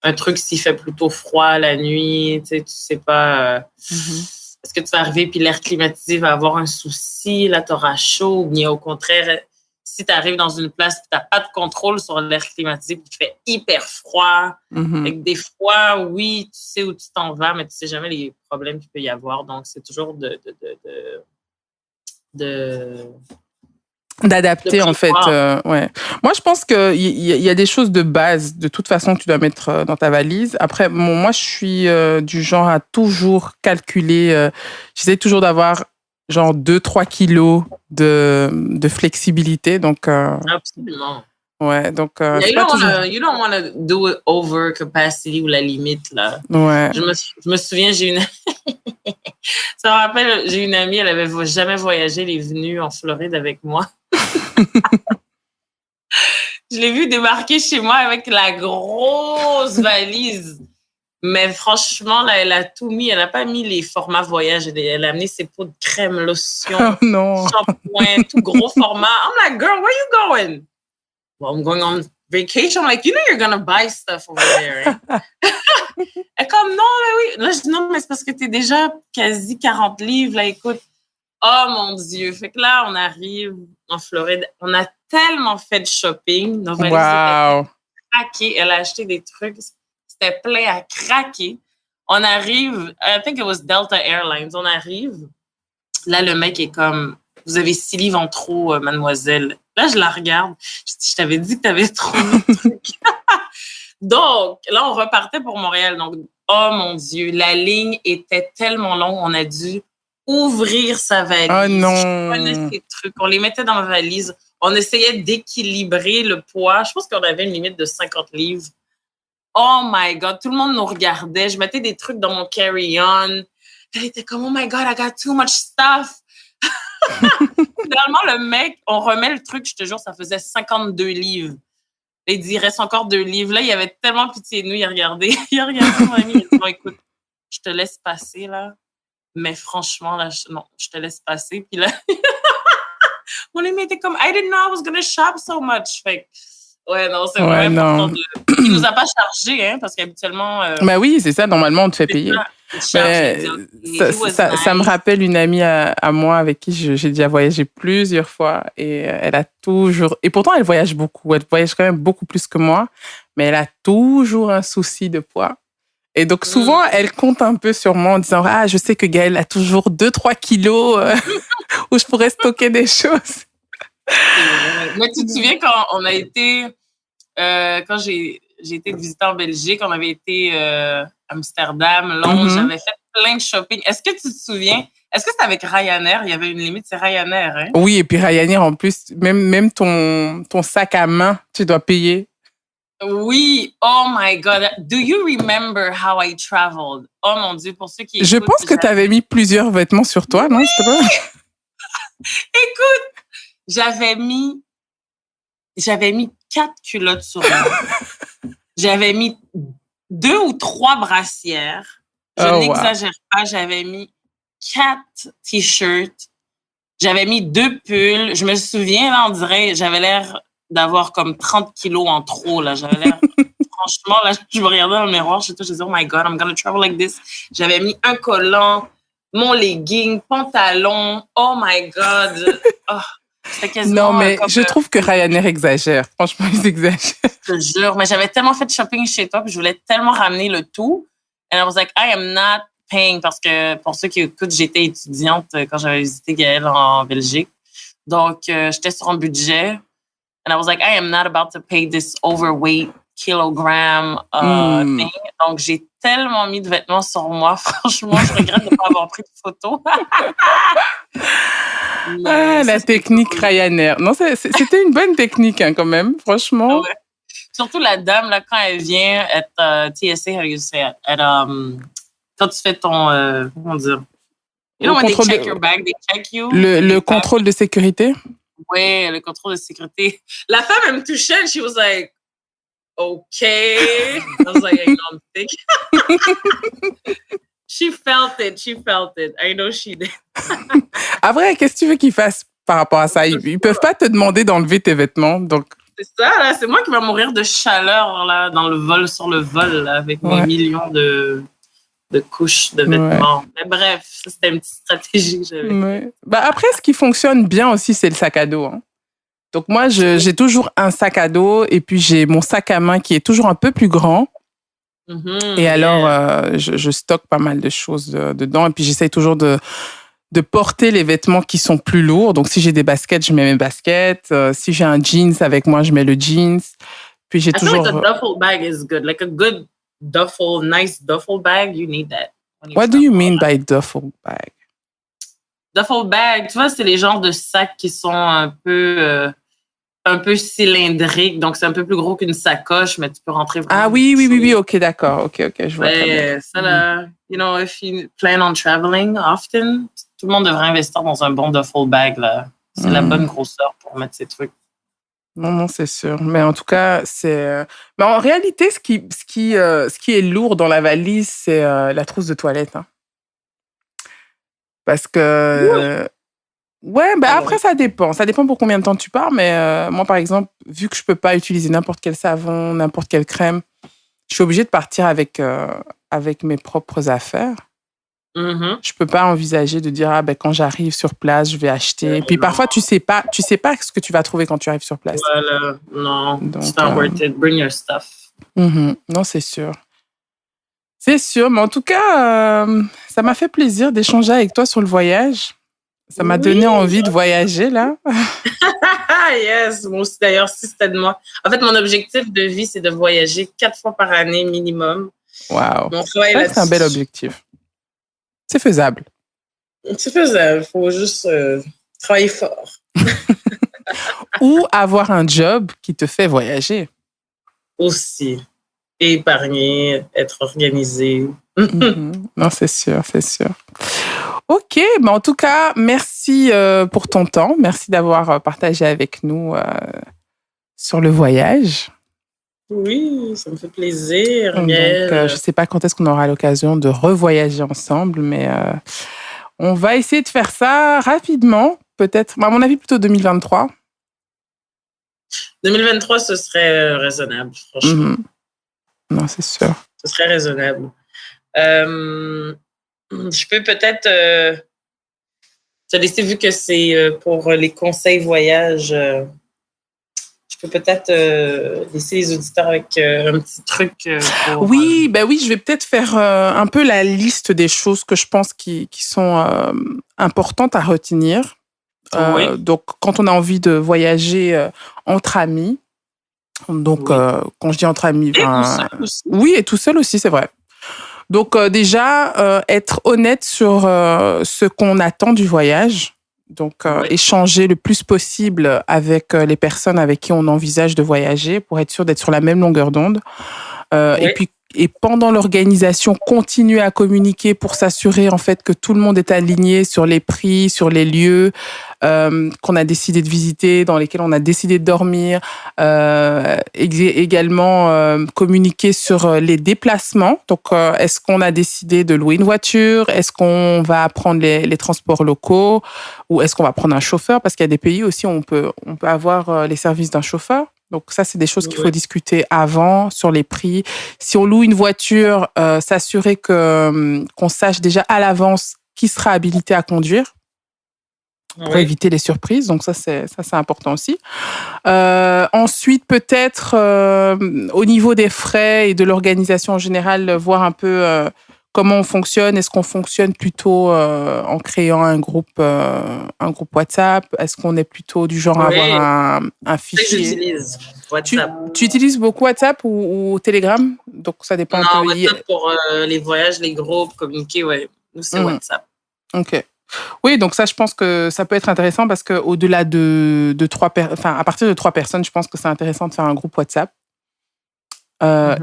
un truc s'il fait plutôt froid la nuit. Tu sais pas est-ce que tu vas arriver puis l'air climatisé va avoir un souci, là, tu auras chaud. Ou bien au contraire, si tu arrives dans une place et tu n'as pas de contrôle sur l'air climatisé puis il fait hyper froid, avec des fois, oui, tu sais où tu t'en vas, mais tu sais jamais les problèmes qu'il peut y avoir. Donc, c'est toujours d'adapter, en fait. Ouais. Moi, je pense qu'il y a des choses de base, de toute façon, que tu dois mettre dans ta valise. Après, moi, je suis du genre à toujours calculer. J'essaie toujours d'avoir genre 2-3 kilos de flexibilité. Donc, absolument. Ouais, donc... you don't want to do it over capacity ou la limite, là. Ouais. Je me souviens, ça me rappelle, j'ai une amie, elle avait jamais voyagé, elle est venue en Floride avec moi. Je l'ai vue débarquer chez moi avec la grosse valise. Mais franchement, là, elle a tout mis. Elle n'a pas mis les formats voyage. Elle a amené ses pots de crème, lotion, shampoing, tout gros format. I'm like, girl, where you going? Well, I'm going on vacation. I'm like, you know you're going to buy stuff over there. Right? Elle est comme, non, mais oui. Là, je dis, non, mais c'est parce que tu es déjà quasi 40 livres. Là, écoute. Oh, mon Dieu. Fait que là, on arrive en Floride. On a tellement fait de shopping. Nos valises étaient craquées. Elle a acheté des trucs. C'était plein à craquer. On arrive, I think it was Delta Airlines. On arrive. Là, le mec est comme, vous avez 6 livres en trop, mademoiselle. Là, je la regarde. Je t'avais dit que tu avais trop de trucs. Donc, là, on repartait pour Montréal. Donc, oh mon Dieu, la ligne était tellement longue, on a dû ouvrir sa valise. Oh non. Je prenais ces trucs, on les mettait dans ma valise, on essayait d'équilibrer le poids. Je pense qu'on avait une limite de 50 livres. Oh my God, tout le monde nous regardait. Je mettais des trucs dans mon carry-on. Elle était comme, oh my God, I got too much stuff. Finalement, le mec, on remet le truc, je te jure, ça faisait 52 livres. Il dit, il reste encore 2 livres. Là, il avait tellement pitié de nous, il a regardé mon ami, il a dit, bon, écoute, je te laisse passer, là. Mais franchement, là, non, je te laisse passer. Puis là, mon ami était comme, I didn't know I was going to shop so much. Fait que, ouais, non, c'est vraiment important de... Il nous a pas chargé, hein, parce qu'habituellement... bah oui, c'est ça, normalement, on te fait payer. Ça me rappelle une amie à moi avec qui j'ai déjà voyagé plusieurs fois et elle a toujours... Et pourtant, elle voyage beaucoup. Elle voyage quand même beaucoup plus que moi, mais elle a toujours un souci de poids. Et donc, souvent, elle compte un peu sur moi en disant « Ah, je sais que Gaëlle a toujours 2-3 kilos où je pourrais stocker des choses. » Mais tu te souviens quand on a été... quand j'ai été visiter en Belgique, on avait été à Amsterdam, Londres, j'avais fait plein de shopping. Est-ce que tu te souviens? Est-ce que c'était avec Ryanair? Il y avait une limite, c'est Ryanair, hein? Oui, et puis Ryanair, en plus, même ton sac à main, tu dois payer. Oui, oh my God. Do you remember how I traveled? Oh mon Dieu, pour ceux qui Je pense que tu avais mis plusieurs vêtements sur toi, non? Écoute, j'avais mis 4 culottes sur moi. J'avais mis 2 ou 3 brassières. Je n'exagère pas. J'avais mis 4 t-shirts. J'avais mis 2 pulls. Je me souviens, là, on dirait, j'avais l'air d'avoir comme 30 kilos en trop, là. J'avais l'air, franchement, là, je me regardais dans le miroir, je disais, oh my God, I'm gonna travel like this. J'avais mis un collant, mon legging, pantalon. Oh my God. Oh. Non, mais je trouve que Ryanair exagère. Franchement, ils exagèrent. Je te jure, mais j'avais tellement fait de shopping chez toi, puis je voulais tellement ramener le tout. And I was like, I am not paying, parce que pour ceux qui écoutent, j'étais étudiante quand j'avais visité Gaëlle en Belgique. Donc, j'étais sur un budget. And I was like, I am not about to pay this overweight kilogram thing. Donc, j'ai tellement mis de vêtements sur moi. Franchement, je regrette de ne pas avoir pris de photos. La technique Ryanair. Non, c'était une bonne technique, hein, quand même, franchement. Ouais. Surtout la dame, là, quand elle vient at TSA, how do you say it? Quand tu fais ton... comment dire? You know, when they check your bag, they check you. Le contrôle de sécurité? Oui, le contrôle de sécurité. La femme, elle me touchait, and she was like, okay. I was like, I know I'm thick. She felt it. I know she did. Après, qu'est-ce que tu veux qu'ils fassent par rapport à ça? Ils peuvent pas te demander d'enlever tes vêtements, donc... C'est ça, là. C'est moi qui vais mourir de chaleur, là, sur le vol, là, avec mes millions de couches de vêtements. Ouais. Mais bref, ça, c'était une petite stratégie que j'avais. Ouais. Bah après, ce qui fonctionne bien aussi, c'est le sac à dos, hein. Donc moi, j'ai toujours un sac à dos et puis j'ai mon sac à main qui est toujours un peu plus grand. Et alors, je stocke pas mal de choses dedans. Et puis, j'essaye toujours de porter les vêtements qui sont plus lourds. Donc, si j'ai des baskets, je mets mes baskets. Si j'ai un jeans avec moi, je mets le jeans. Puis, j'ai toujours... I feel like a duffel bag is good. Like a good nice duffel bag, you need that. What do you mean by duffel bag? Duffel bag, tu vois, c'est les genres de sacs qui sont un peu cylindrique, donc c'est un peu plus gros qu'une sacoche, mais tu peux rentrer vraiment... Ah oui, ok, d'accord, ok, je vois très bien. Ça, là, you know, if you plan on traveling often, tout le monde devrait investir dans un bon duffel bag, là. C'est la bonne grosseur pour mettre ces trucs. Non, c'est sûr. Mais en tout cas, c'est... Mais en réalité, ce qui est lourd dans la valise, c'est la trousse de toilette, hein. Parce que... Ouais, ben après, ça dépend. Ça dépend pour combien de temps tu pars. Mais moi, par exemple, vu que je peux pas utiliser n'importe quel savon, n'importe quelle crème, je suis obligée de partir avec mes propres affaires. Je peux pas envisager de dire, quand j'arrive sur place, je vais acheter. Et puis parfois, tu sais pas ce que tu vas trouver quand tu arrives sur place. Voilà, non, it's not worth it. Bring your stuff. Non, c'est sûr. C'est sûr, mais en tout cas, ça m'a fait plaisir d'échanger avec toi sur le voyage. Ça m'a donné envie de voyager, là. Yes, moi aussi, d'ailleurs, si c'était de moi. En fait, mon objectif de vie, c'est de voyager 4 fois par année minimum. Waouh. Mais on travaille Ça, c'est un bel là-dessus. objectif. C'est faisable. C'est faisable. Il faut juste travailler fort. Ou avoir un job qui te fait voyager. Aussi. Épargner, être organisé. Non, c'est sûr, c'est sûr. Ok, mais en tout cas, merci pour ton temps. Merci d'avoir partagé avec nous sur le voyage. Oui, ça me fait plaisir, Donc, Gaëlle. je ne sais pas quand est-ce qu'on aura l'occasion de revoyager ensemble, mais on va essayer de faire ça rapidement, peut-être, à mon avis, plutôt 2023. 2023, ce serait raisonnable, franchement. Non, c'est sûr. Ce serait raisonnable. Je peux peut-être te laisser, vu que c'est pour les conseils voyage, je peux peut-être laisser les auditeurs avec un petit truc pour... Oui, je vais peut-être faire un peu la liste des choses que je pense qui sont importantes à retenir. Oui. Donc, quand on a envie de voyager entre amis, donc Oui. quand je dis entre amis, Et tout seul aussi. oui, et tout seul aussi, c'est vrai. Donc déjà, être honnête sur ce qu'on attend du voyage. Donc Oui. échanger le plus possible avec les personnes avec qui on envisage de voyager pour être sûr d'être sur la même longueur d'onde. Oui. Et pendant l'organisation, continuer à communiquer pour s'assurer en fait que tout le monde est aligné sur les prix, sur les lieux qu'on a décidé de visiter, dans lesquels on a décidé de dormir. Également communiquer sur les déplacements. Donc, est-ce qu'on a décidé de louer une voiture? Est-ce qu'on va prendre les transports locaux? Ou est-ce qu'on va prendre un chauffeur? Parce qu'il y a des pays aussi où on peut avoir les services d'un chauffeur. Donc ça, c'est des choses qu'il faut discuter avant sur les prix. Si on loue une voiture, s'assurer qu'on sache déjà à l'avance qui sera habilité à conduire pour éviter les surprises. Donc ça, c'est important aussi. Ensuite, peut-être au niveau des frais et de l'organisation en général, voir un peu comment on fonctionne. Est-ce qu'on fonctionne plutôt en créant un groupe WhatsApp? Est-ce qu'on est plutôt du genre à avoir un fichier? J'utilise WhatsApp. Tu utilises beaucoup WhatsApp ou Telegram? Donc, ça dépend un peu. WhatsApp pour les voyages, les groupes, communiquer, ouais. Nous, c'est WhatsApp. OK. Oui, donc ça, je pense que ça peut être intéressant parce qu'au-delà de 3 à partir de 3 personnes, je pense que c'est intéressant de faire un groupe WhatsApp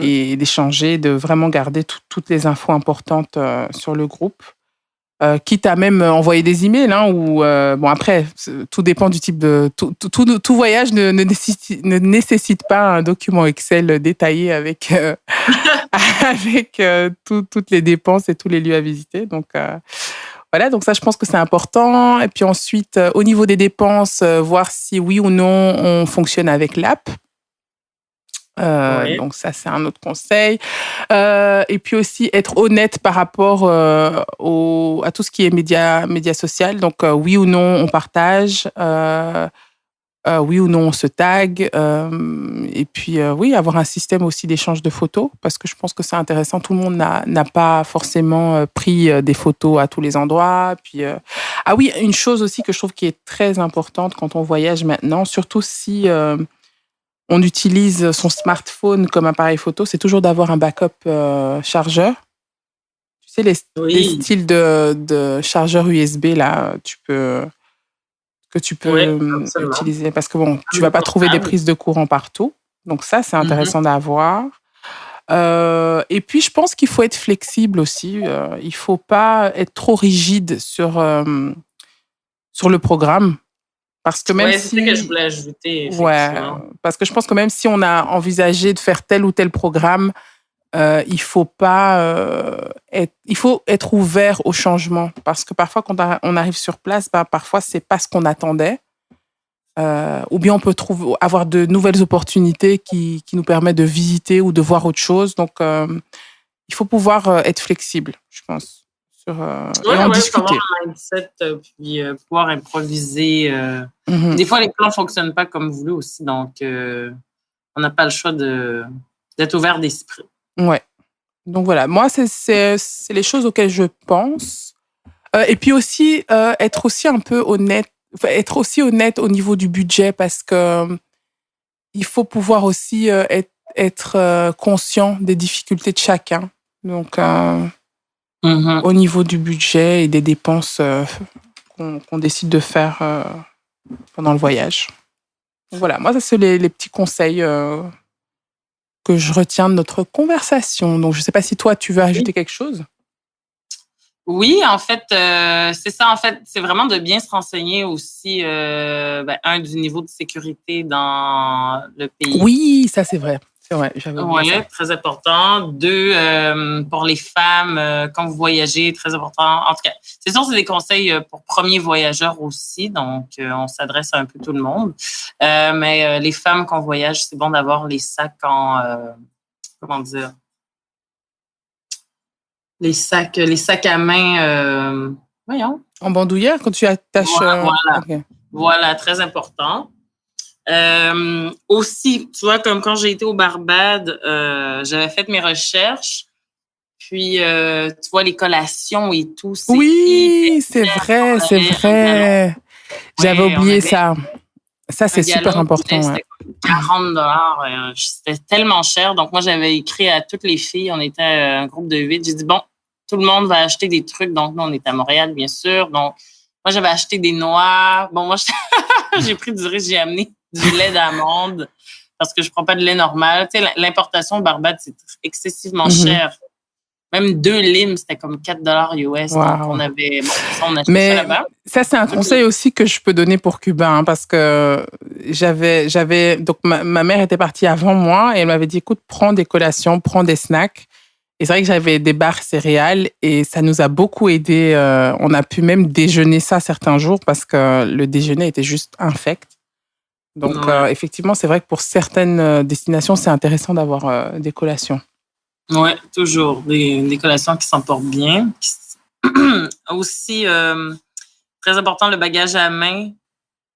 et d'échanger, de vraiment garder toutes les infos importantes sur le groupe. Quitte à même envoyer des emails, ou bon, après, tout dépend du type de... Tout voyage ne nécessite pas un document Excel détaillé avec, avec toutes les dépenses et tous les lieux à visiter. Donc, voilà, donc ça, je pense que c'est important. Et puis ensuite, au niveau des dépenses, voir si oui ou non on fonctionne avec l'app. Donc ça, c'est un autre conseil. Et puis aussi, être honnête par rapport à tout ce qui est médias social. Donc, oui ou non, on partage. Oui ou non, on se tag. Et puis, oui, avoir un système aussi d'échange de photos, parce que je pense que c'est intéressant. Tout le monde n'a pas forcément pris des photos à tous les endroits. Puis, ah oui, une chose aussi que je trouve qui est très importante quand on voyage maintenant, surtout si on utilise son smartphone comme appareil photo, c'est toujours d'avoir un backup chargeur. Tu sais, les styles de chargeur USB, là, que tu peux utiliser. Parce que bon, tu vas pas trouver des prises de courant partout. Donc ça, c'est intéressant d'avoir. Et puis, je pense qu'il faut être flexible aussi. Il faut pas être trop rigide sur le programme. Parce que même c'est ça que je voulais ajouter, parce que je pense que même si on a envisagé de faire tel ou tel programme, il faut être ouvert au changement, parce que parfois quand on arrive sur place, parfois c'est pas ce qu'on attendait, ou bien on peut avoir de nouvelles opportunités qui nous permettent de visiter ou de voir autre chose. Donc il faut pouvoir être flexible, je pense, et en discuter. Avoir un mindset, puis pouvoir improviser. Des fois, les plans fonctionnent pas comme voulu aussi, donc on n'a pas le choix d'être ouvert d'esprit. Ouais. Donc voilà, moi, c'est les choses auxquelles je pense. Et puis aussi, être aussi un peu honnête, être aussi honnête au niveau du budget, parce que il faut pouvoir aussi être conscient des difficultés de chacun. Donc, Mhm. au niveau du budget et des dépenses qu'on décide de faire pendant le voyage. Donc, voilà, moi, ça, c'est les petits conseils que je retiens de notre conversation. Donc, je ne sais pas si toi, tu veux ajouter quelque chose. Oui, en fait, c'est ça. En fait, c'est vraiment de bien se renseigner aussi, du niveau de sécurité dans le pays. Oui, ça, c'est vrai. C'est vrai, j'avais oublié ça. Oui, très important. Deux, pour les femmes, quand vous voyagez, très important. En tout cas, c'est sûr, c'est des conseils pour premiers voyageurs aussi. Donc, on s'adresse à un peu tout le monde. Mais les femmes, quand on voyage, c'est bon d'avoir les sacs comment dire? Les sacs à main, voyons. En bandoulière, quand tu attaches... Voilà. ok. Voilà, très important. Aussi, tu vois, comme quand j'ai été au Barbade, j'avais fait mes recherches. Puis, tu vois, les collations et tout, c'est Oui, c'est hyper vrai, cher. c'est vrai. J'avais Ouais, on oublié avait ça. Ça, un c'est super gallon qui important. Ouais. c'était comme 40 $. C'était tellement cher. Donc, moi, j'avais écrit à toutes les filles. On était un groupe de 8. J'ai dit, bon, tout le monde va acheter des trucs. Donc, nous, on est à Montréal, bien sûr. Donc, moi, j'avais acheté des noix. Bon, moi, j'ai pris du riz. J'ai amené du lait d'amande parce que je prends pas de lait normal. Tu sais, l'importation de Barbade, c'est excessivement cher. Même 2 limes, c'était comme 4 $ US. Wow. Donc, on avait, on achetait Mais ça là-bas. Ça, c'est un conseil aussi que je peux donner pour Cuba, hein, parce que donc ma mère était partie avant moi et elle m'avait dit, écoute, prends des collations, prends des snacks. Et c'est vrai que j'avais des barres céréales et ça nous a beaucoup aidé. On a pu même déjeuner ça certains jours parce que le déjeuner était juste infect. Donc, effectivement, c'est vrai que pour certaines destinations, c'est intéressant d'avoir des collations. Oui, toujours. Des collations qui s'emportent bien. Aussi, très important, le bagage à main,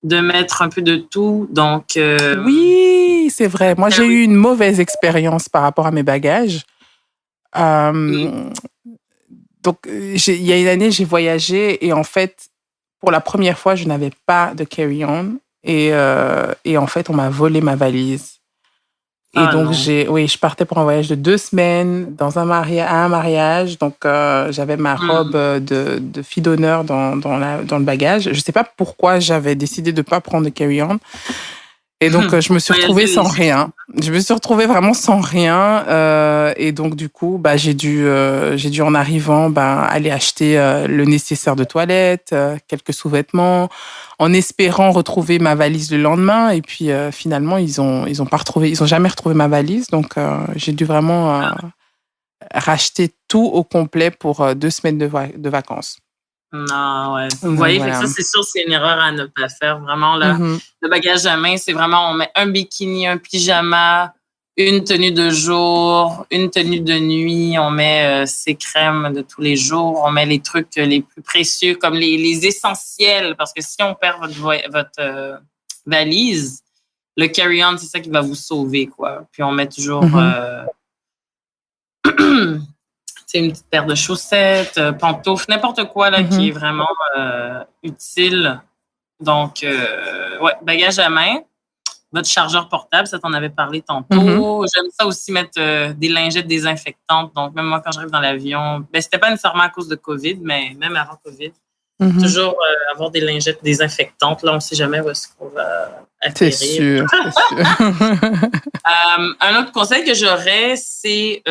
de mettre un peu de tout. Donc, oui, c'est vrai. Moi, j'ai eu une mauvaise expérience par rapport à mes bagages. Donc, il y a une année, j'ai voyagé et en fait, pour la première fois, je n'avais pas de carry-on et en fait, on m'a volé ma valise. Et donc, je partais pour un voyage de 2 semaines à un mariage. Donc, j'avais ma robe de fille d'honneur dans le bagage. Je ne sais pas pourquoi j'avais décidé de ne pas prendre de carry-on. Et donc, je me suis retrouvée sans rien. Je me suis retrouvée vraiment sans rien. Et donc, du coup, j'ai dû en arrivant, aller acheter le nécessaire de toilette, quelques sous-vêtements, en espérant retrouver ma valise le lendemain. Et puis, finalement, ils ont jamais retrouvé ma valise. Donc, j'ai dû vraiment racheter tout au complet pour 2 semaines de vacances. Non, ouais. Vous voyez, voilà. Ça, c'est sûr, c'est une erreur à ne pas faire. Vraiment, là, le bagage à main, c'est vraiment, on met un bikini, un pyjama, une tenue de jour, une tenue de nuit, on met ses crèmes de tous les jours, on met les trucs les plus précieux, comme les essentiels, parce que si on perd votre valise, le carry-on, c'est ça qui va vous sauver, quoi. Puis on met toujours... une petite paire de chaussettes, pantoufles, n'importe quoi là, qui est vraiment utile. Donc, bagage à main, votre chargeur portable, ça t'en avait parlé tantôt. J'aime ça aussi mettre des lingettes désinfectantes. Donc, même moi, quand j'arrive dans l'avion, c'était pas nécessairement à cause de COVID, mais même avant COVID, toujours avoir des lingettes désinfectantes. Là, on ne sait jamais où est-ce qu'on va atterrir. C'est sûr, c'est sûr. Un autre conseil que j'aurais, c'est...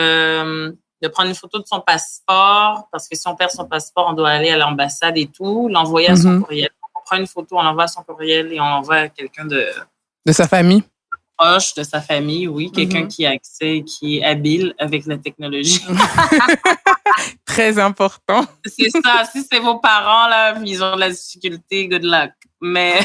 de prendre une photo de son passeport, parce que si on perd son passeport, on doit aller à l'ambassade et tout, l'envoyer à son courriel. On prend une photo, on l'envoie à son courriel et on l'envoie à quelqu'un de sa famille. Proche de sa famille, oui. Quelqu'un qui a accès, qui est habile avec la technologie. Très important. C'est ça. Si c'est vos parents, là, ils ont de la difficulté, good luck. Mais...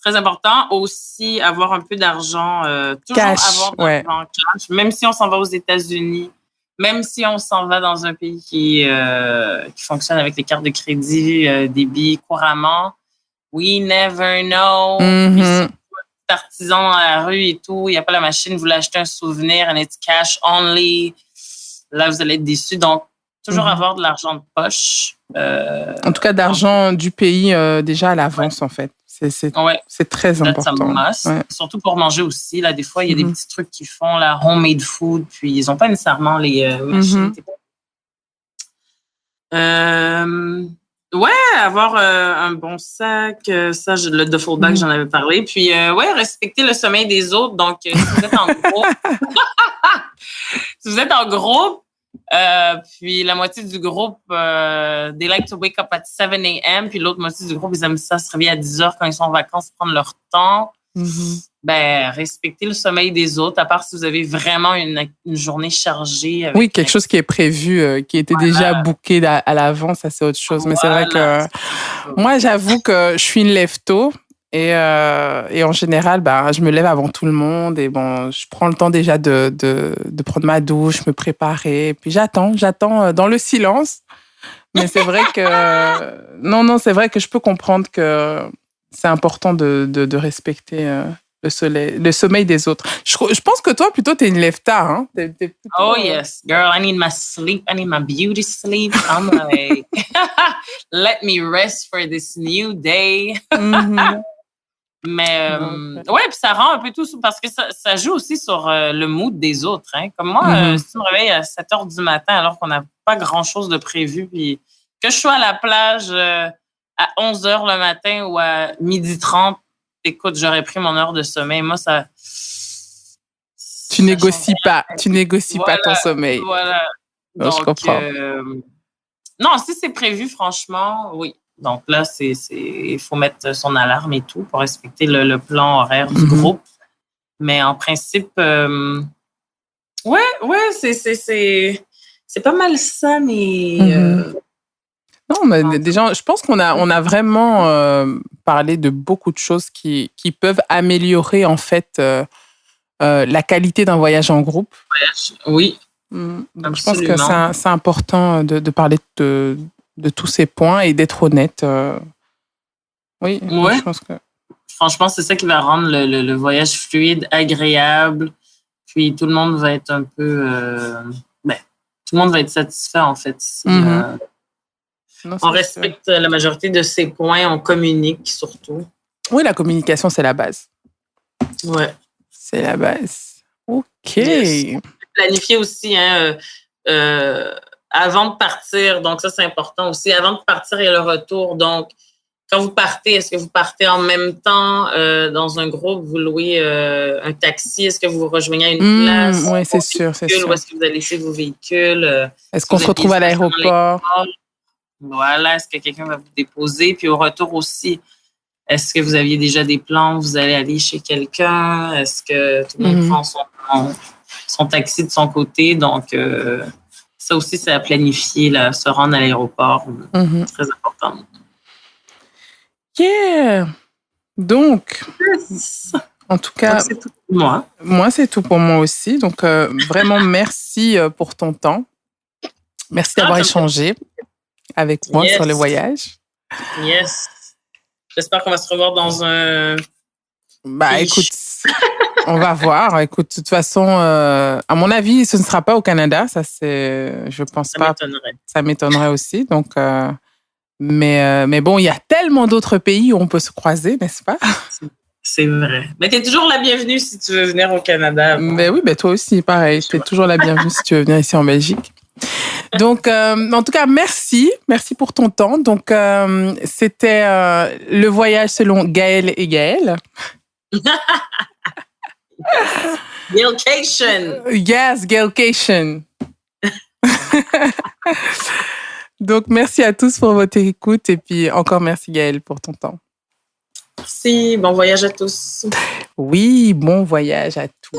très important, aussi avoir un peu d'argent, toujours cash, avoir de l'argent cash, même si on s'en va aux États-Unis, même si on s'en va dans un pays qui fonctionne avec les cartes de crédit, débit couramment. We never know. Puis si vous êtes artisan dans la rue et tout, il n'y a pas la machine, vous l'achetez un souvenir and it's cash only. Là, vous allez être déçus. Donc, toujours avoir de l'argent de poche. En tout cas, d'argent du pays déjà à l'avance, en fait. Ouais, C'est très that's a important. must. Ouais. Surtout pour manger aussi. Là, des fois, il y a des Mhm. petits trucs qu'ils font, là, homemade food, puis ils n'ont pas nécessairement les machines. Ouais, avoir un bon sac, ça, le duffel bag, j'en avais parlé. Puis, ouais, respecter le sommeil des autres. Donc, si vous êtes en groupe, si vous êtes en groupe, puis la moitié du groupe, they like to wake up at 7 a.m., puis l'autre moitié du groupe, ils aiment ça se réveiller à 10 heures quand ils sont en vacances, prendre leur temps. Ben, respecter le sommeil des autres, à part si vous avez vraiment une journée chargée. Avec Oui, quelque chose qui est prévu, qui était déjà booké à l'avance, ça c'est autre chose. Mais c'est vrai que moi, j'avoue que je suis une lève-tôt et en général, ben, je me lève avant tout le monde et bon, je prends le temps déjà de prendre ma douche, me préparer, puis j'attends dans le silence. Mais c'est vrai que non, c'est vrai que je peux comprendre que c'est important de respecter le sommeil des autres. Je pense que toi, plutôt, t'es une lève-tard. Hein? T'es plutôt, oh, yes. Girl, I need my sleep. I need my beauty sleep. I'm like, let me rest for this new day. Mais, ouais, puis ça rend un peu tout, parce que ça joue aussi sur le mood des autres. Hein? Comme moi, si tu me réveilles à 7 heures du matin alors qu'on n'a pas grand-chose de prévu, puis que je sois à la plage à 11 heures le matin ou à 12h30, écoute, j'aurais pris mon heure de sommeil. Moi, ça... Tu négocies pas ton sommeil. Voilà. Donc, je comprends. Non, si c'est prévu, franchement, oui. Donc là, il faut mettre son alarme et tout pour respecter le plan horaire du groupe. Mais en principe, ouais, c'est pas mal ça, mais... Non, mais déjà, je pense qu'on a vraiment parlé de beaucoup de choses qui peuvent améliorer, en fait, la qualité d'un voyage en groupe. Oui, donc, je pense que c'est important de parler de tous ces points et d'être honnête. Oui, ouais. Je pense que... Franchement, c'est ça qui va rendre le voyage fluide, agréable. Puis tout le monde va être un peu... tout le monde va être satisfait, en fait. Si, on respecte la majorité de ces points, on communique surtout. Oui, la communication, c'est la base. Ouais. C'est la base. OK. Yes. Planifier aussi, hein, avant de partir. Donc, ça, c'est important aussi. Avant de partir, il y a le retour. Donc, quand vous partez, est-ce que vous partez en même temps dans un groupe? Vous louez un taxi? Est-ce que vous vous rejoignez à une place? Oui, c'est sûr. Ou est-ce que vous allez laisser vos véhicules? Est-ce qu'on se retrouve à l'aéroport? Voilà. Est-ce que quelqu'un va vous déposer? Puis au retour aussi, est-ce que vous aviez déjà des plans? Vous allez aller chez quelqu'un? Est-ce que tout le monde prend son taxi de son côté? Donc, ça aussi, c'est à planifier, là, se rendre à l'aéroport. C'est très important. Yeah! Donc, en tout cas, c'est tout pour moi. Moi, c'est tout pour moi aussi. Donc, vraiment, merci pour ton temps. Merci d'avoir échangé avec moi sur le voyage. Yes. J'espère qu'on va se revoir dans un... écoute, on va voir. Écoute, de toute façon, à mon avis, ce ne sera pas au Canada. Ça, je pense pas. Ça m'étonnerait aussi. Donc... Mais bon, il y a tellement d'autres pays où on peut se croiser, n'est-ce pas? C'est vrai. Mais tu es toujours la bienvenue si tu veux venir au Canada. Mais oui, toi aussi, pareil. Tu es toujours la bienvenue si tu veux venir ici en Belgique. Donc, en tout cas, merci. Merci pour ton temps. Donc, c'était le voyage selon Gaëlle et Gaëlle. Gailcation. Yes, Gailcation. Donc, merci à tous pour votre écoute et puis encore merci Gaëlle pour ton temps. Merci, bon voyage à tous. Oui, bon voyage à tous.